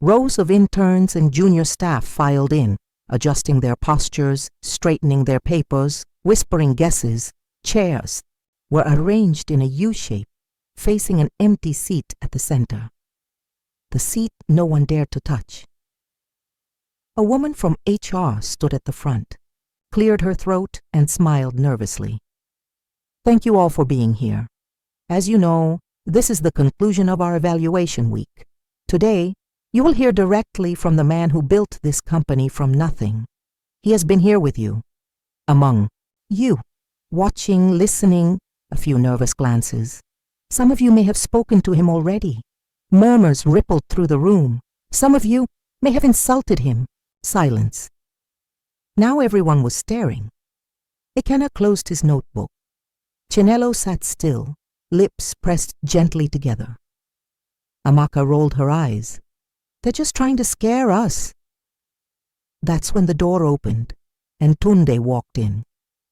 Rows of interns and junior staff filed in, adjusting their postures, straightening their papers, whispering guesses. Chairs were arranged in a U-shape, facing an empty seat at the center. The seat no one dared to touch. A woman from HR stood at the front, cleared her throat, and smiled nervously. "Thank you all for being here. As you know, this is the conclusion of our evaluation week. Today, you will hear directly from the man who built this company from nothing. He has been here with you, among you, watching, listening, a few nervous glances. Some of you may have spoken to him already. Murmurs rippled through the room. Some of you may have insulted him. Silence. Now everyone was staring. Ikenna closed his notebook. Chinelo sat still, lips pressed gently together. Amaka rolled her eyes. "They're just trying to scare us." That's when the door opened, and Tunde walked in,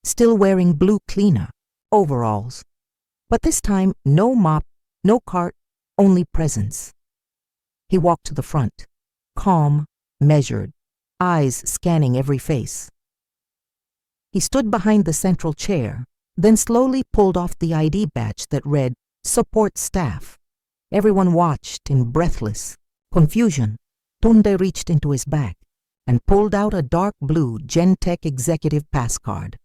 still wearing blue cleaner, overalls. But this time, no mop, no cart, only presence. He walked to the front, calm, measured, eyes scanning every face. He stood behind the central chair, then slowly pulled off the ID badge that read, "Support Staff." Everyone watched in breathless confusion. Tunde reached into his bag and pulled out a dark blue Gentech executive pass card,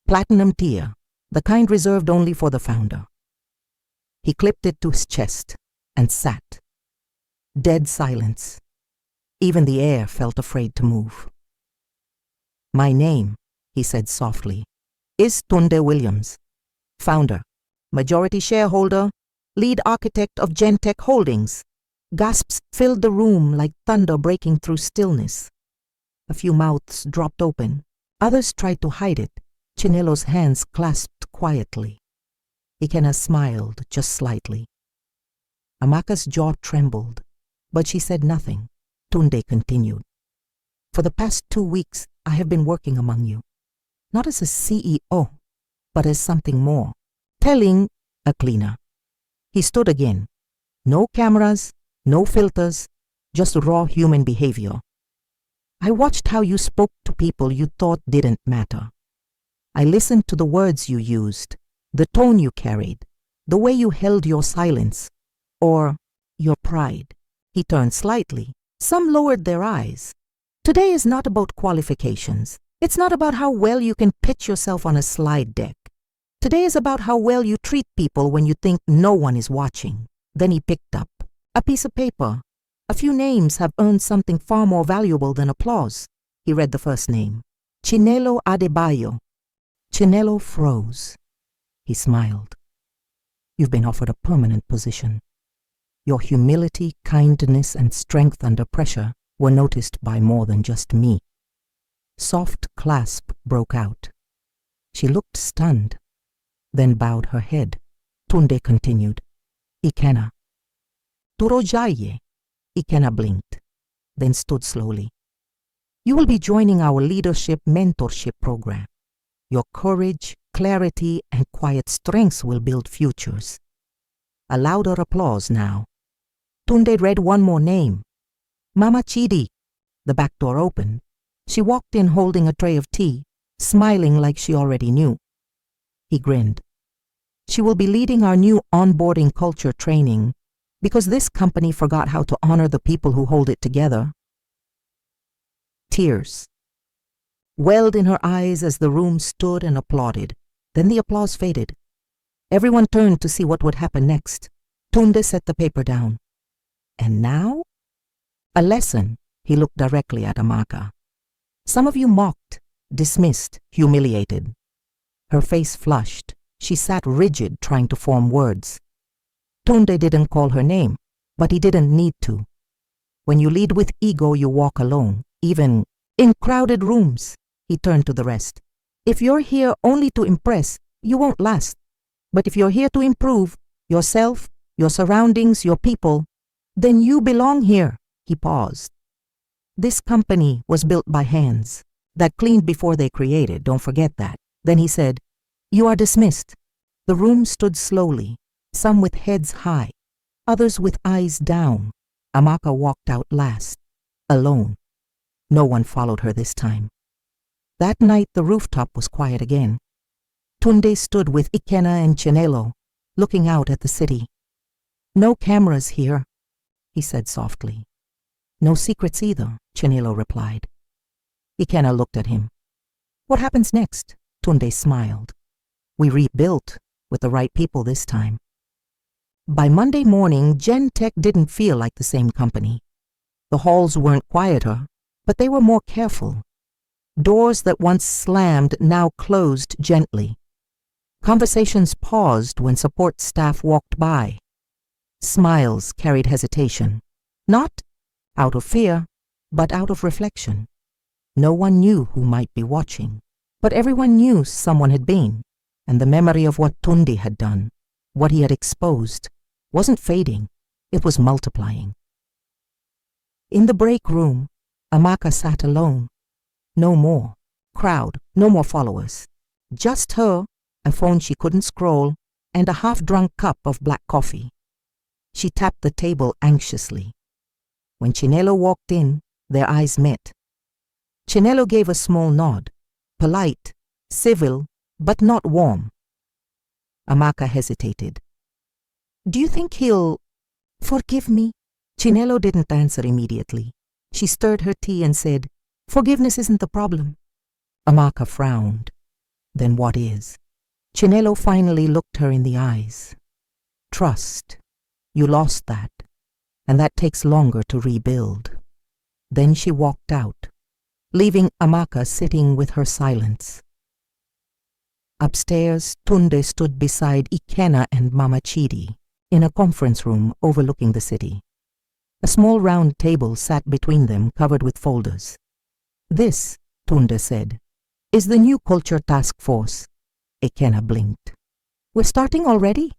platinum tier, the kind reserved only for the founder. He clipped it to his chest and sat. Dead silence. Even the air felt afraid to move. "My name," he said softly, "is Tunde Williams, founder, majority shareholder, lead architect of Gentech Holdings." Gasps filled the room like thunder breaking through stillness. A few mouths dropped open. Others tried to hide it. Chinelo's hands clasped quietly. Ikenna smiled just slightly. Amaka's jaw trembled, but she said nothing. Tunde continued. "For the past 2 weeks, I have been working among you, not as a CEO, but as something more. Telling a cleaner." He stood again. No cameras, no filters, just raw human behavior. "I watched how you spoke to people you thought didn't matter. I listened to the words you used, the tone you carried, the way you held your silence, or your pride." He turned slightly, Some lowered their eyes. Today is not about qualifications. It's not about how well you can pitch yourself on a slide deck. Today is about how well you treat people when you think no one is watching. Then he picked up a piece of paper. A few names have earned something far more valuable than applause. He read the first name. Chinelo Adebayo. Chinelo froze. He smiled. You've been offered a permanent position. Your humility, kindness, and strength under pressure were noticed by more than just me. Soft clasp broke out. She looked stunned, then bowed her head. Tunde continued. Ikena. Turojaye. Ikena blinked, then stood slowly. You will be joining our leadership mentorship program. Your courage, clarity, and quiet strengths will build futures. A louder applause now. Tunde read one more name. Mama Chidi. The back door opened. She walked in holding a tray of tea, smiling like she already knew. He grinned. She will be leading our new onboarding culture training because this company forgot how to honor the people who hold it together. Tears welled in her eyes as the room stood and applauded. Then the applause faded. Everyone turned to see what would happen next. Tunde set the paper down. And now? A lesson. He looked directly at Amaka. Some of you mocked, dismissed, humiliated. Her face flushed. She sat rigid, trying to form words. Tunde didn't call her name, but he didn't need to. When you lead with ego, you walk alone, even in crowded rooms. He turned to the rest. If you're here only to impress, you won't last. But if you're here to improve yourself, your surroundings, your people, then you belong here. He paused. This company was built by hands that cleaned before they created, don't forget that. Then he said, you are dismissed. The room stood slowly, some with heads high, others with eyes down. Amaka walked out last, alone. No one followed her this time. That night the rooftop was quiet again. Tunde stood with Ikena and Chinelo, looking out at the city. No cameras here, he said softly. No secrets either, Chinelo replied. Ikena looked at him. What happens next? Tunde smiled. We rebuilt with the right people this time. By Monday morning, Gen Tech didn't feel like the same company. The halls weren't quieter, but they were more careful. Doors that once slammed now closed gently. Conversations paused when support staff walked by. Smiles carried hesitation, not out of fear, but out of reflection. No one knew who might be watching, but everyone knew someone had been, and the memory of what Tunde had done, what he had exposed, wasn't fading, it was multiplying. In the break room, Amaka sat alone. No more crowd, no more followers. Just her, a phone she couldn't scroll, and a half-drunk cup of black coffee. She tapped the table anxiously. When Chinelo walked in, their eyes met. Chinelo gave a small nod, polite, civil, but not warm. Amaka hesitated. Do you think he'll forgive me? Chinelo didn't answer immediately. She stirred her tea and said, forgiveness isn't the problem. Amaka frowned. Then what is? Chinelo finally looked her in the eyes. Trust. You lost that, and that takes longer to rebuild. Then she walked out, leaving Amaka sitting with her silence. Upstairs, Tunde stood beside Ikena and Mama Chidi in a conference room overlooking the city. A small round table sat between them, covered with folders. This, Tunde said, is the new culture task force. Ikena blinked. We're starting already?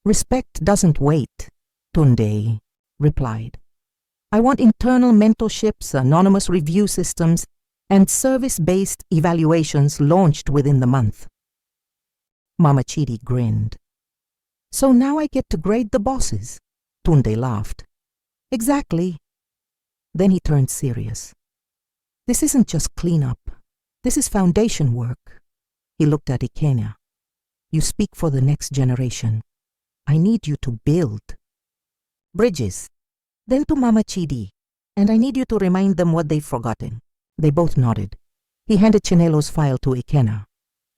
Respect doesn't wait, Tunde replied. I want internal mentorships, anonymous review systems, and service-based evaluations launched within the month. Mama Chidi grinned. So now I get to grade the bosses? Tunde laughed. Exactly. Then he turned serious. This isn't just cleanup. This is foundation work. He looked at Ikena. You speak for the next generation. I need you to build. Bridges. Then to Mama Chidi. and I need you to remind them what they've forgotten." They both nodded. He handed Chinelo's file to Ikenna.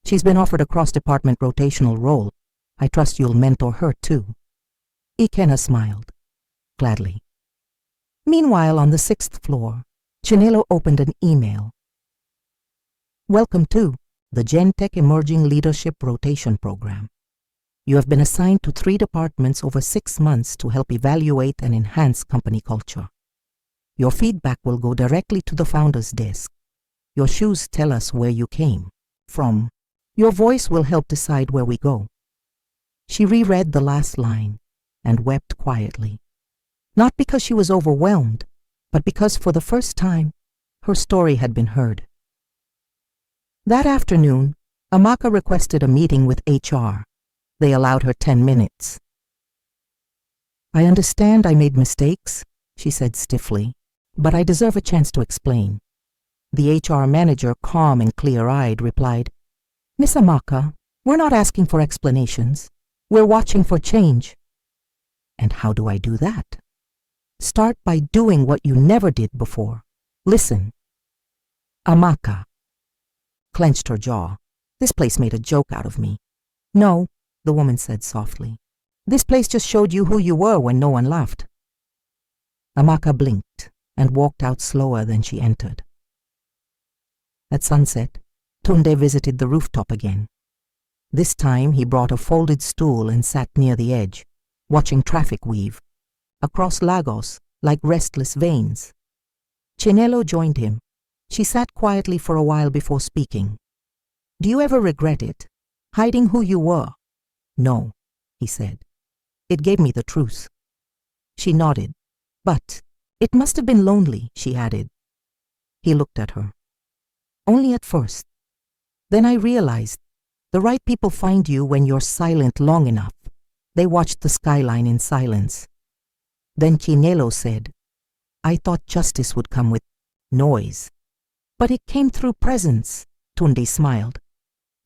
"She's been offered a cross-department rotational role. I trust you'll mentor her too." Ikenna smiled. "Gladly." Meanwhile, on the 6th floor, Chinelo opened an email. "Welcome to the Gentech Emerging Leadership Rotation Program. You have been assigned to 3 departments over 6 months to help evaluate and enhance company culture. Your feedback will go directly to the founder's desk. Your shoes tell us where you came from. Your voice will help decide where we go." She reread the last line and wept quietly. Not because she was overwhelmed, but because for the first time, her story had been heard. That afternoon, Amaka requested a meeting with HR. They allowed her 10 minutes. "I understand I made mistakes," she said stiffly, "but I deserve a chance to explain." The HR manager, calm and clear-eyed, replied, "Miss Amaka, we're not asking for explanations. We're watching for change." "And how do I do that?" "Start by doing what you never did before. Listen." Amaka clenched her jaw. "This place made a joke out of me." "No," the woman said softly. "This place just showed you who you were when no one laughed." Amaka blinked and walked out slower than she entered. At sunset, Tunde visited the rooftop again. This time he brought a folded stool and sat near the edge, watching traffic weave across Lagos like restless veins. Chinelo joined him. She sat quietly for a while before speaking. "Do you ever regret it, hiding who you were?" "No," he said. "It gave me the truth." She nodded. "But it must have been lonely," she added. He looked at her. "Only at first. Then I realized the right people find you when you're silent long enough." They watched the skyline in silence. Then Chinelo said, "I thought justice would come with noise. But it came through presence." Tunde smiled.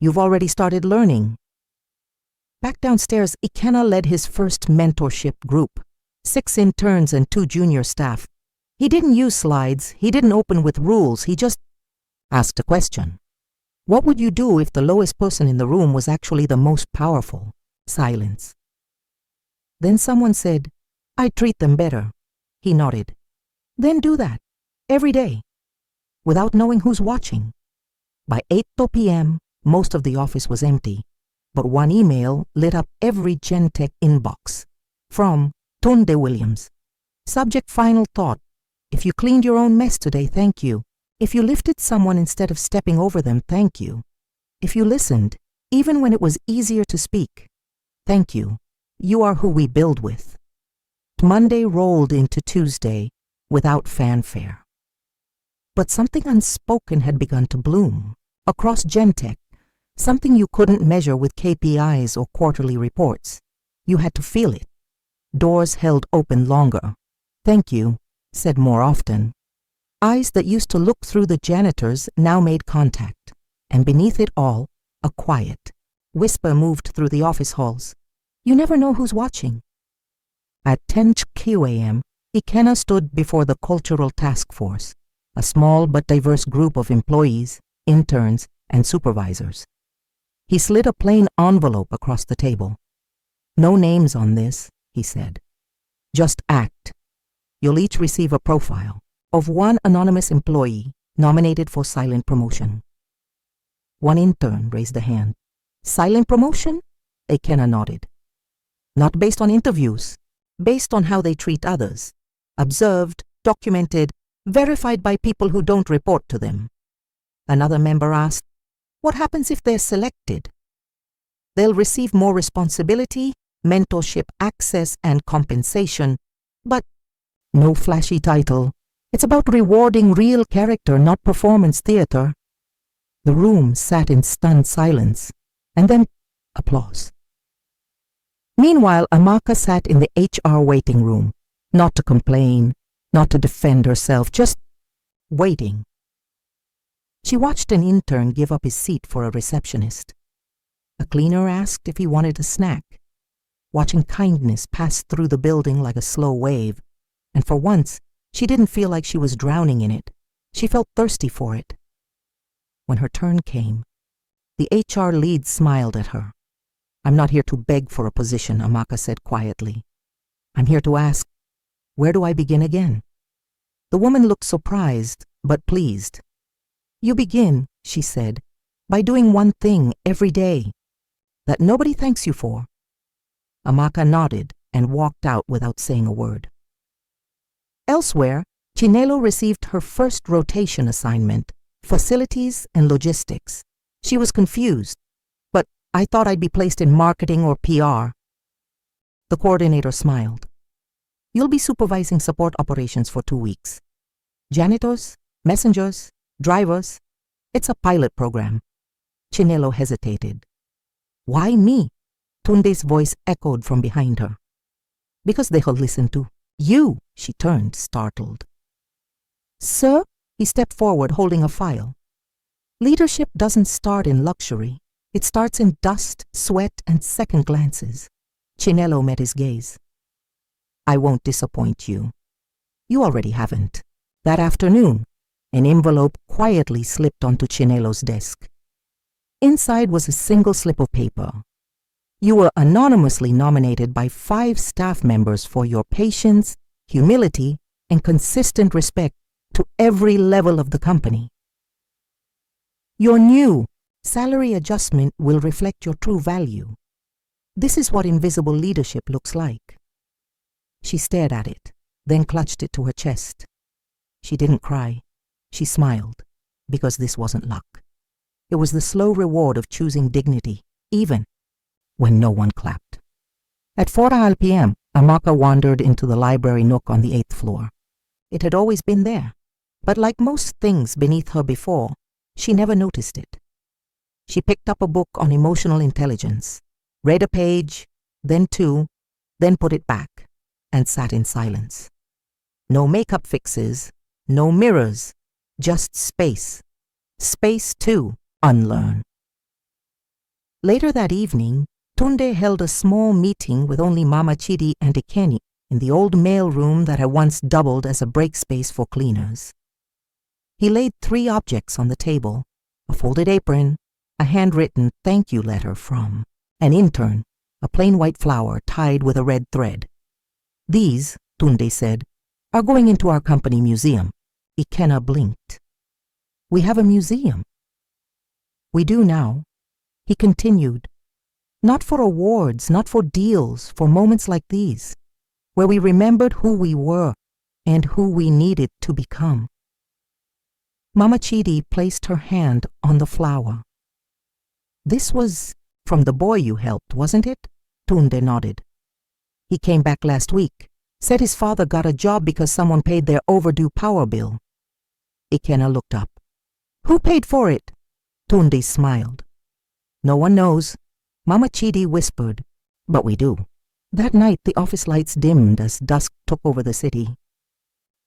"You've already started learning." Back downstairs, Ikenna led his first mentorship group, 6 interns and 2 junior staff. He didn't use slides, he didn't open with rules, he just asked a question. "What would you do if the lowest person in the room was actually the most powerful?" Silence. Then someone said, "I'd treat them better." He nodded. "Then do that, every day, without knowing who's watching." By 8 p.m., most of the office was empty, but one email lit up every Gentech inbox. From Tunde Williams. Subject: final thought. "If you cleaned your own mess today, thank you. If you lifted someone instead of stepping over them, thank you. If you listened, even when it was easier to speak, thank you. You are who we build with." Monday rolled into Tuesday without fanfare. But something unspoken had begun to bloom. Across Gentech, something you couldn't measure with KPIs or quarterly reports. You had to feel it. Doors held open longer. "Thank you," said more often. Eyes that used to look through the janitors now made contact, and beneath it all, a quiet whisper moved through the office halls. "You never know who's watching." At 10 QAM, Ikenna stood before the Cultural Task Force, a small but diverse group of employees, interns, and supervisors. He slid a plain envelope across the table. "No names on this," he said. "Just act. You'll each receive a profile of one anonymous employee nominated for silent promotion." One intern raised a hand. "Silent promotion?" Ikenna nodded. "Not based on interviews, based on how they treat others. Observed, documented, verified by people who don't report to them." Another member asked, "What happens if they're selected?" "They'll receive more responsibility, mentorship access, and compensation, but no flashy title. It's about rewarding real character, not performance theater." The room sat in stunned silence, and then applause. Meanwhile, Amaka sat in the HR waiting room, not to complain, not to defend herself, just waiting. She watched an intern give up his seat for a receptionist. A cleaner asked if he wanted a snack, watching kindness pass through the building like a slow wave, and for once, She didn't feel like she was drowning in it. She felt thirsty for it. When her turn came, the HR lead smiled at her. "I'm not here to beg for a position," Amaka said quietly. "I'm here to ask, where do I begin again?" The woman looked surprised, but pleased. "You begin," she said, "by doing one thing every day that nobody thanks you for." Amaka nodded and walked out without saying a word. Elsewhere, Chinelo received her first rotation assignment, facilities and logistics. She was confused, but "I thought I'd be placed in marketing or PR." The coordinator smiled. "You'll be supervising support operations for 2 weeks. Janitors, messengers, drivers. It's a pilot program." Chinelo hesitated. "Why me?" Tunde's voice echoed from behind her. "Because they'll listen to you." She turned, startled. "Sir?" He stepped forward, holding a file. "Leadership doesn't start in luxury. It starts in dust, sweat, and second glances." Chinelo met his gaze. "I won't disappoint you. You already haven't." That afternoon, an envelope quietly slipped onto Chinelo's desk. Inside was a single slip of paper. "You were anonymously nominated by 5 staff members for your patience, humility, and consistent respect to every level of the company. Your new salary adjustment will reflect your true value. This is what invisible leadership looks like." She stared at it, then clutched it to her chest. She didn't cry. She smiled, because this wasn't luck. It was the slow reward of choosing dignity, even when no one clapped. At 4 p.m., Amaka wandered into the library nook on the 8th floor. It had always been there, but like most things beneath her before, she never noticed it. She picked up a book on emotional intelligence, read a page, then 2, then put it back, and sat in silence. No makeup fixes, no mirrors, just space. Space to unlearn. Later that evening, Tunde held a small meeting with only Mama Chidi and Ikeni in the old mail room that had once doubled as a break space for cleaners. He laid 3 objects on the table: a folded apron, a handwritten thank you letter from an intern, a plain white flower tied with a red thread. "These," Tunde said, "are going into our company museum." Ikenna blinked. "We have a museum." "We do now," he continued. "Not for awards, not for deals, for moments like these, where we remembered who we were and who we needed to become." Mama Chidi placed her hand on the flower. "This was from the boy you helped, wasn't it?" Tunde nodded. "He came back last week, said his father got a job because someone paid their overdue power bill." Ikenna looked up. "Who paid for it?" Tunde smiled. "No one knows," Mama Chidi whispered, "but we do." That night the office lights dimmed as dusk took over the city.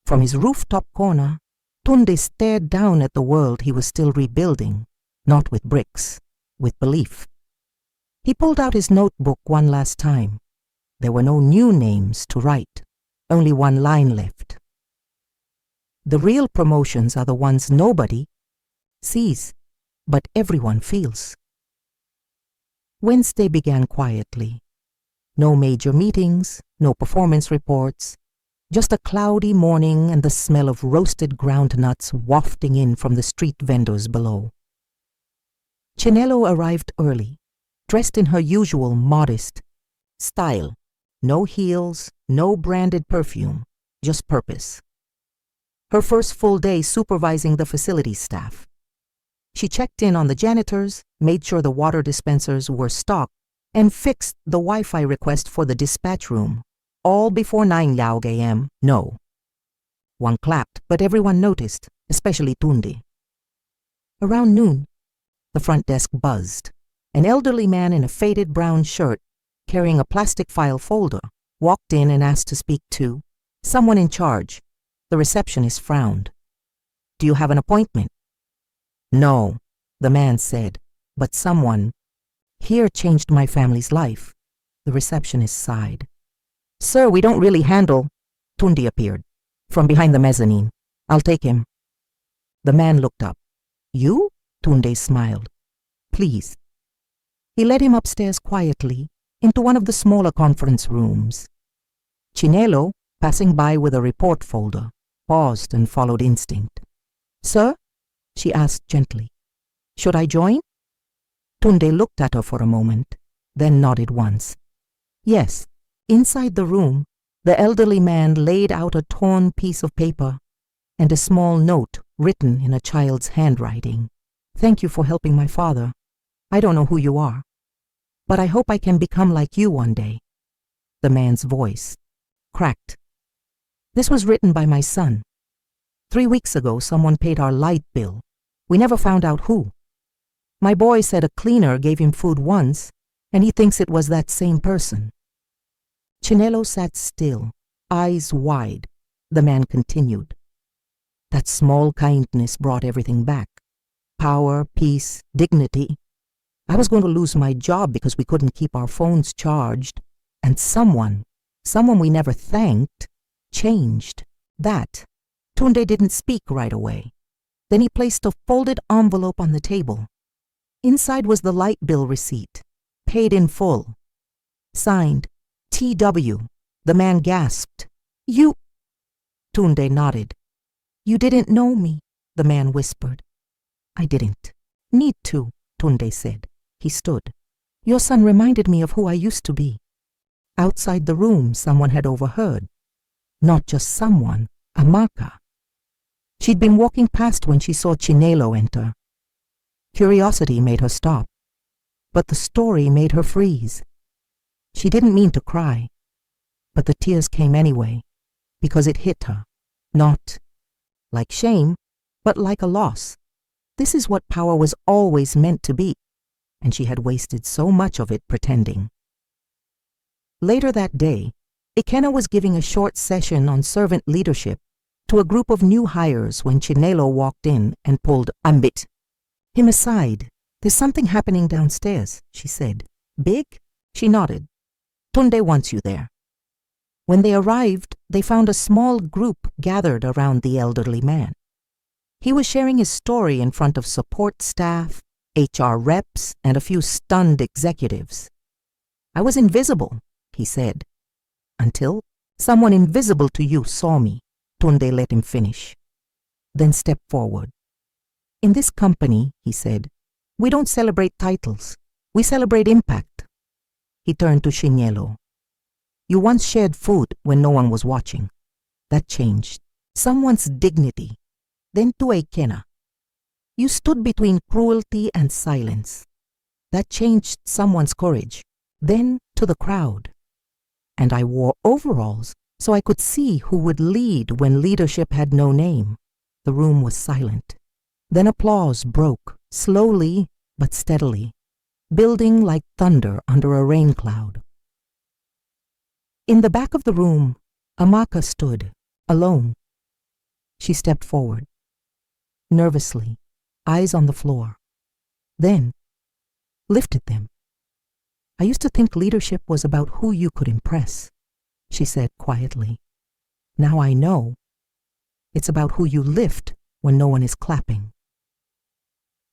From his rooftop corner, Tunde stared down at the world he was still rebuilding, not with bricks, with belief. He pulled out his notebook one last time. There were no new names to write, only one line left. "The real promotions are the ones nobody sees, but everyone feels." Wednesday began quietly. No major meetings, no performance reports, just a cloudy morning and the smell of roasted groundnuts wafting in from the street vendors below. Chinelo arrived early, dressed in her usual modest style. No heels, no branded perfume, just purpose. Her first full day supervising the facilities staff. She checked in on the janitors, made sure the water dispensers were stocked, and fixed the Wi-Fi request for the dispatch room, all before 9 a.m. No. One clapped, but everyone noticed, especially Tunde. Around noon, the front desk buzzed. An elderly man in a faded brown shirt, carrying a plastic file folder, walked in and asked to speak to someone in charge. The receptionist frowned. "Do you have an appointment?" "No," the man said, "but someone here changed my family's life." The receptionist sighed. "Sir, we don't really handle..." Tunde appeared. From behind the mezzanine. I'll take him. The man looked up. You? Tunde smiled. Please. He led him upstairs quietly into one of the smaller conference rooms. Chinelo, passing by with a report folder, paused and followed instinct. Sir? She asked gently. Should I join? Tunde looked at her for a moment, then nodded once. Yes. Inside the room, the elderly man laid out a torn piece of paper and a small note written in a child's handwriting. Thank you for helping my father. I don't know who you are, but I hope I can become like you one day. The man's voice cracked. This was written by my son. 3 weeks ago, someone paid our light bill. We never found out who. My boy said a cleaner gave him food once, and he thinks it was that same person. Chinelo sat still, eyes wide. The man continued. That small kindness brought everything back. Power, peace, dignity. I was going to lose my job because we couldn't keep our phones charged, and someone we never thanked, changed that. Tunde didn't speak right away. Then he placed a folded envelope on the table. Inside was the light bill receipt, paid in full. Signed, T.W. The man gasped. You... Tunde nodded. You didn't know me, the man whispered. I didn't need to, Tunde said. He stood. Your son reminded me of who I used to be. Outside the room, someone had overheard. Not just someone, Amaka. She'd been walking past when she saw Chinelo enter. Curiosity made her stop, but the story made her freeze. She didn't mean to cry, but the tears came anyway, because it hit her, not like shame, but like a loss. This is what power was always meant to be, and she had wasted so much of it pretending. Later that day, Ikenna was giving a short session on servant leadership to a group of new hires when Chinelo walked in and pulled Ambit him aside. There's something happening downstairs, she said. Big? She nodded. Tunde wants you there. When they arrived, they found a small group gathered around the elderly man. He was sharing his story in front of support staff, HR reps, and a few stunned executives. I was invisible, he said, until someone invisible to you saw me. Tunde let him finish, then stepped forward. In this company, he said, we don't celebrate titles. We celebrate impact. He turned to Chinelo. You once shared food when no one was watching. That changed someone's dignity. Then to Ikenna. You stood between cruelty and silence. That changed someone's courage. Then to the crowd. And I wore overalls so I could see who would lead when leadership had no name. The room was silent. Then applause broke, slowly but steadily, building like thunder under a rain cloud. In the back of the room, Amaka stood, alone. She stepped forward, nervously, eyes on the floor. Then, lifted them. I used to think leadership was about who you could impress, she said quietly. Now I know. It's about who you lift when no one is clapping.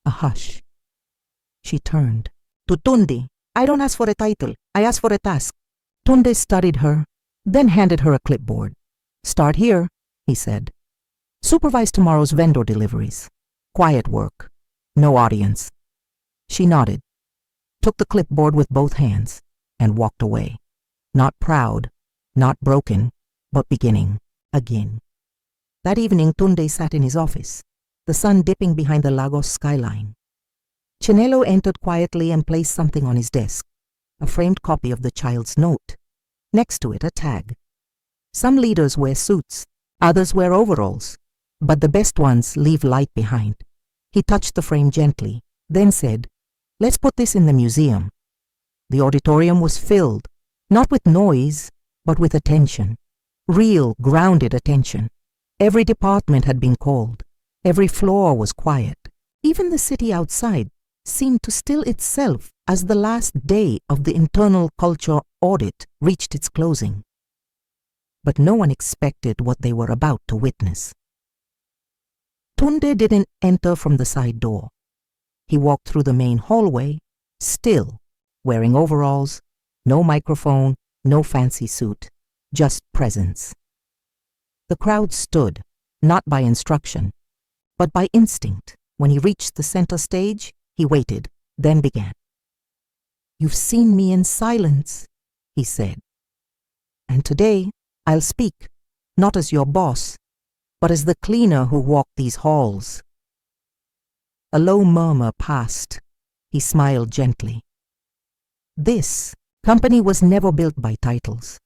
A hush. She turned. To Tunde, I don't ask for a title. I ask for a task. Tunde studied her, then handed her a clipboard. Start here, he said. Supervise tomorrow's vendor deliveries. Quiet work. No audience. She nodded, took the clipboard with both hands, and walked away. Not proud, not broken, but beginning again. That evening, Tunde sat in his office, the sun dipping behind the Lagos skyline. Chinelo entered quietly and placed something on his desk, a framed copy of the child's note. Next to it, a tag. Some leaders wear suits, others wear overalls, but the best ones leave light behind. He touched the frame gently, then said, let's put this in the museum. The auditorium was filled, not with noise, but with attention. Real, grounded attention. Every department had been called. Every floor was quiet. Even the city outside seemed to still itself as the last day of the internal culture audit reached its closing. but no one expected what they were about to witness. Tunde didn't enter from the side door. He walked through the main hallway, still, wearing overalls, no microphone, no fancy suit, just presence. The crowd stood, not by instruction, but by instinct. When he reached the center stage, he waited, then began. "You've seen me in silence," he said. "And today, I'll speak, not as your boss, but as the cleaner who walked these halls." A low murmur passed. He smiled gently. This company was never built by titles.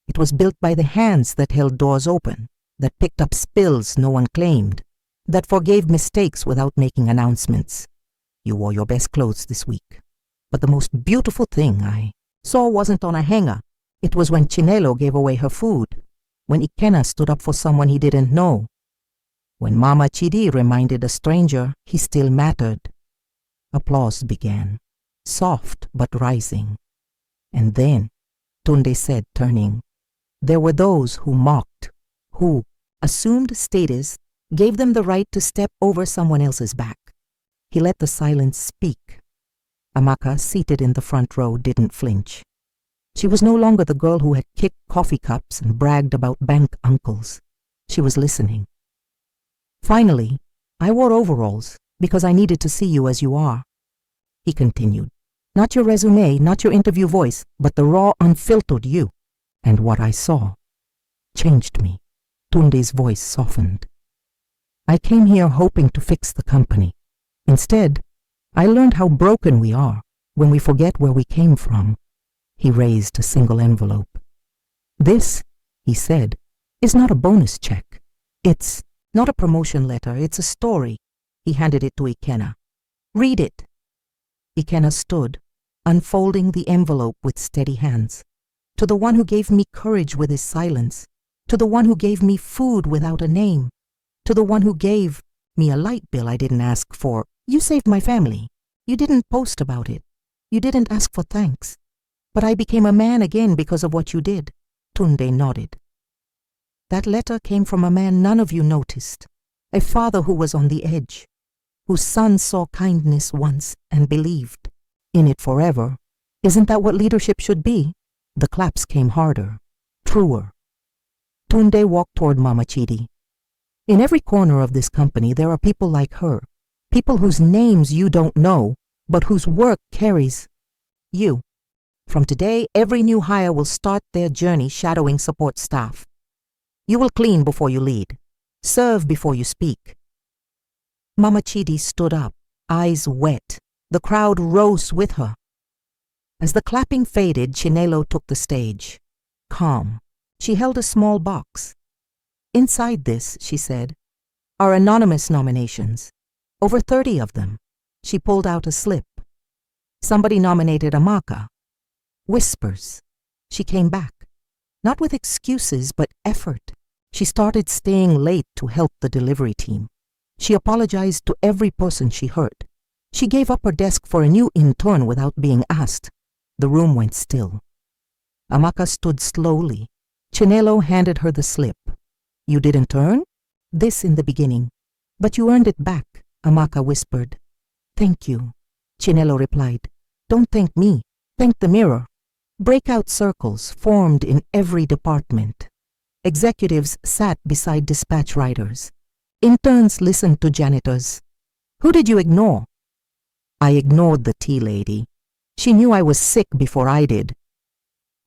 It was built by the hands that held doors open, that picked up spills no one claimed, that forgave mistakes without making announcements. You wore your best clothes this week. But the most beautiful thing I saw wasn't on a hanger. It was when Chinelo gave away her food, when Ikenna stood up for someone he didn't know, when Mama Chidi reminded a stranger he still mattered. Applause began, soft but rising. And then, Tunde said, turning, there were those who mocked, who assumed status gave them the right to step over someone else's back. He let the silence speak. Amaka, seated in the front row, didn't flinch. She was no longer the girl who had kicked coffee cups and bragged about bank uncles. She was listening. "Finally, I wore overalls because I needed to see you as you are," he continued. "Not your resume, not your interview voice, but the raw, unfiltered you. And what I saw changed me." Tunde's voice softened. "I came here hoping to fix the company. Instead, I learned how broken we are when we forget where we came from." He raised a single envelope. "This," he said, "is not a bonus check. It's not a promotion letter. It's a story." He handed it to Ikenna. "Read it." Ikenna stood, unfolding the envelope with steady hands. "To the one who gave me courage with his silence. To the one who gave me food without a name. To the one who gave me a light bill I didn't ask for. You saved my family. You didn't post about it. You didn't ask for thanks. But I became a man again because of what you did." Tunde nodded. "That letter came from a man none of you noticed. A father who was on the edge, whose son saw kindness once and believed in it forever. Isn't that what leadership should be?" The claps came harder, truer. Tunde walked toward Mama Chidi. "In every corner of this company there are people like her, people whose names you don't know, but whose work carries you. From today, every new hire will start their journey shadowing support staff. You will clean before you lead, serve before you speak." Mama Chidi stood up, eyes wet. The crowd rose with her. As the clapping faded, Chinelo took the stage. Calm, she held a small box. "Inside this," she said, "are anonymous nominations. Over 30 of them." She pulled out a slip. "Somebody nominated Amaka." Whispers. She came back. Not with excuses, but effort. She started staying late to help the delivery team. She apologized to every person she hurt. She gave up her desk for a new intern without being asked. The room went still. Amaka stood slowly. Chinelo handed her the slip. "You didn't earn this in the beginning, but you earned it back," Amaka whispered. "Thank you," Chinelo replied. "Don't thank me. Thank the mirror." Breakout circles formed in every department. Executives sat beside dispatch riders. Interns listened to janitors. "Who did you ignore?" "I ignored the tea lady. She knew I was sick before I did."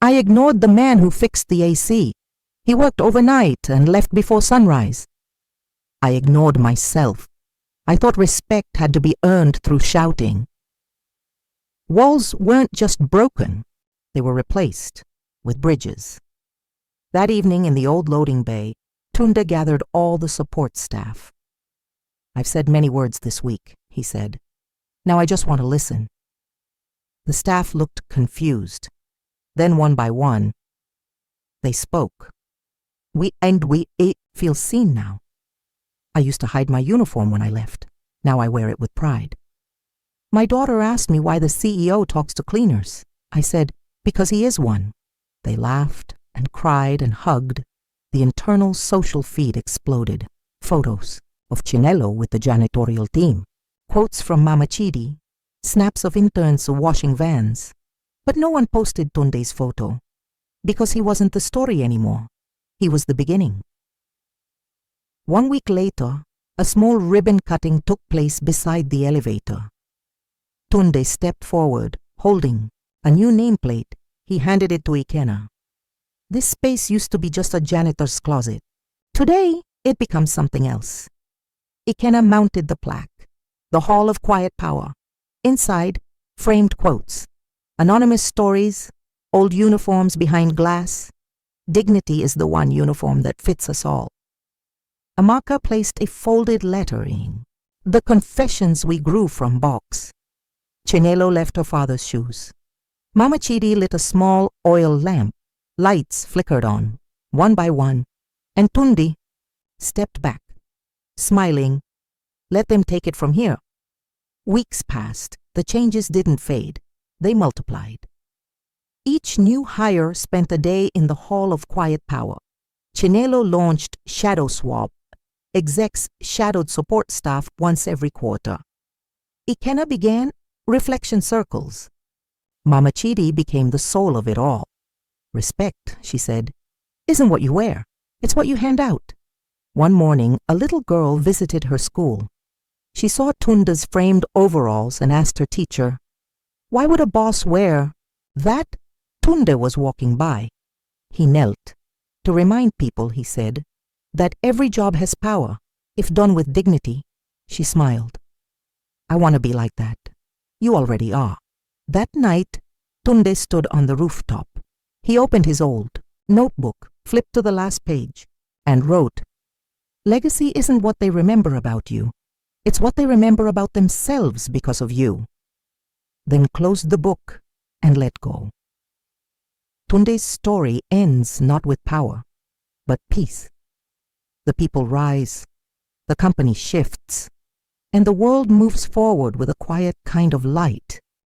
"I ignored the man who fixed the AC. He worked overnight and left before sunrise." "I ignored myself. I thought respect had to be earned through shouting." Walls weren't just broken. They were replaced with bridges. That evening in the old loading bay, Tunde gathered all the support staff. "I've said many words this week," he said. "Now I just want to listen." The staff looked confused. Then one by one, they spoke. We feel seen now. I used to hide my uniform when I left. Now I wear it with pride. My daughter asked me why the CEO talks to cleaners. I said, because he is one. They laughed and cried and hugged. The internal social feed exploded. Photos of Chinelo with the janitorial team, quotes from Mama Chidi, snaps of interns washing vans. But no one posted Tunde's photo, because he wasn't the story anymore. He was the beginning. 1 week later, a small ribbon cutting took place beside the elevator. Tunde stepped forward, holding a new nameplate. He handed it to Ikenna. This space used to be just a janitor's closet. Today, it becomes something else. Ikenna mounted the plaque, the Hall of Quiet Power. Inside, framed quotes, anonymous stories, old uniforms behind glass. Dignity is the one uniform that fits us all. Amaka placed a folded lettering, the confessions we grew from box. Chinelo left her father's shoes. Mama Chidi lit a small oil lamp. Lights flickered on, one by one, and Tunde stepped back, smiling. Let them take it from here. Weeks passed. The changes didn't fade. They multiplied. Each new hire spent a day in the Hall of Quiet Power. Chinelo launched Shadow Swap. Execs shadowed support staff once every quarter. Ikenna began reflection circles. Mama Chidi became the soul of it all. Respect, she said, isn't what you wear. It's what you hand out. One morning, a little girl visited her school. She saw Tunde's framed overalls and asked her teacher, "Why would a boss wear that?" Tunde was walking by. He knelt. To remind people, he said, that every job has power, if done with dignity. She smiled. "I want to be like that. You already are." That night, Tunde stood on the rooftop. He opened his old notebook, flipped to the last page, and wrote, "Legacy isn't what they remember about you. It's what they remember about themselves because of you." Then closed the book and let go. Tunde's story ends not with power, but peace. The people rise, the company shifts, and the world moves forward with a quiet kind of light.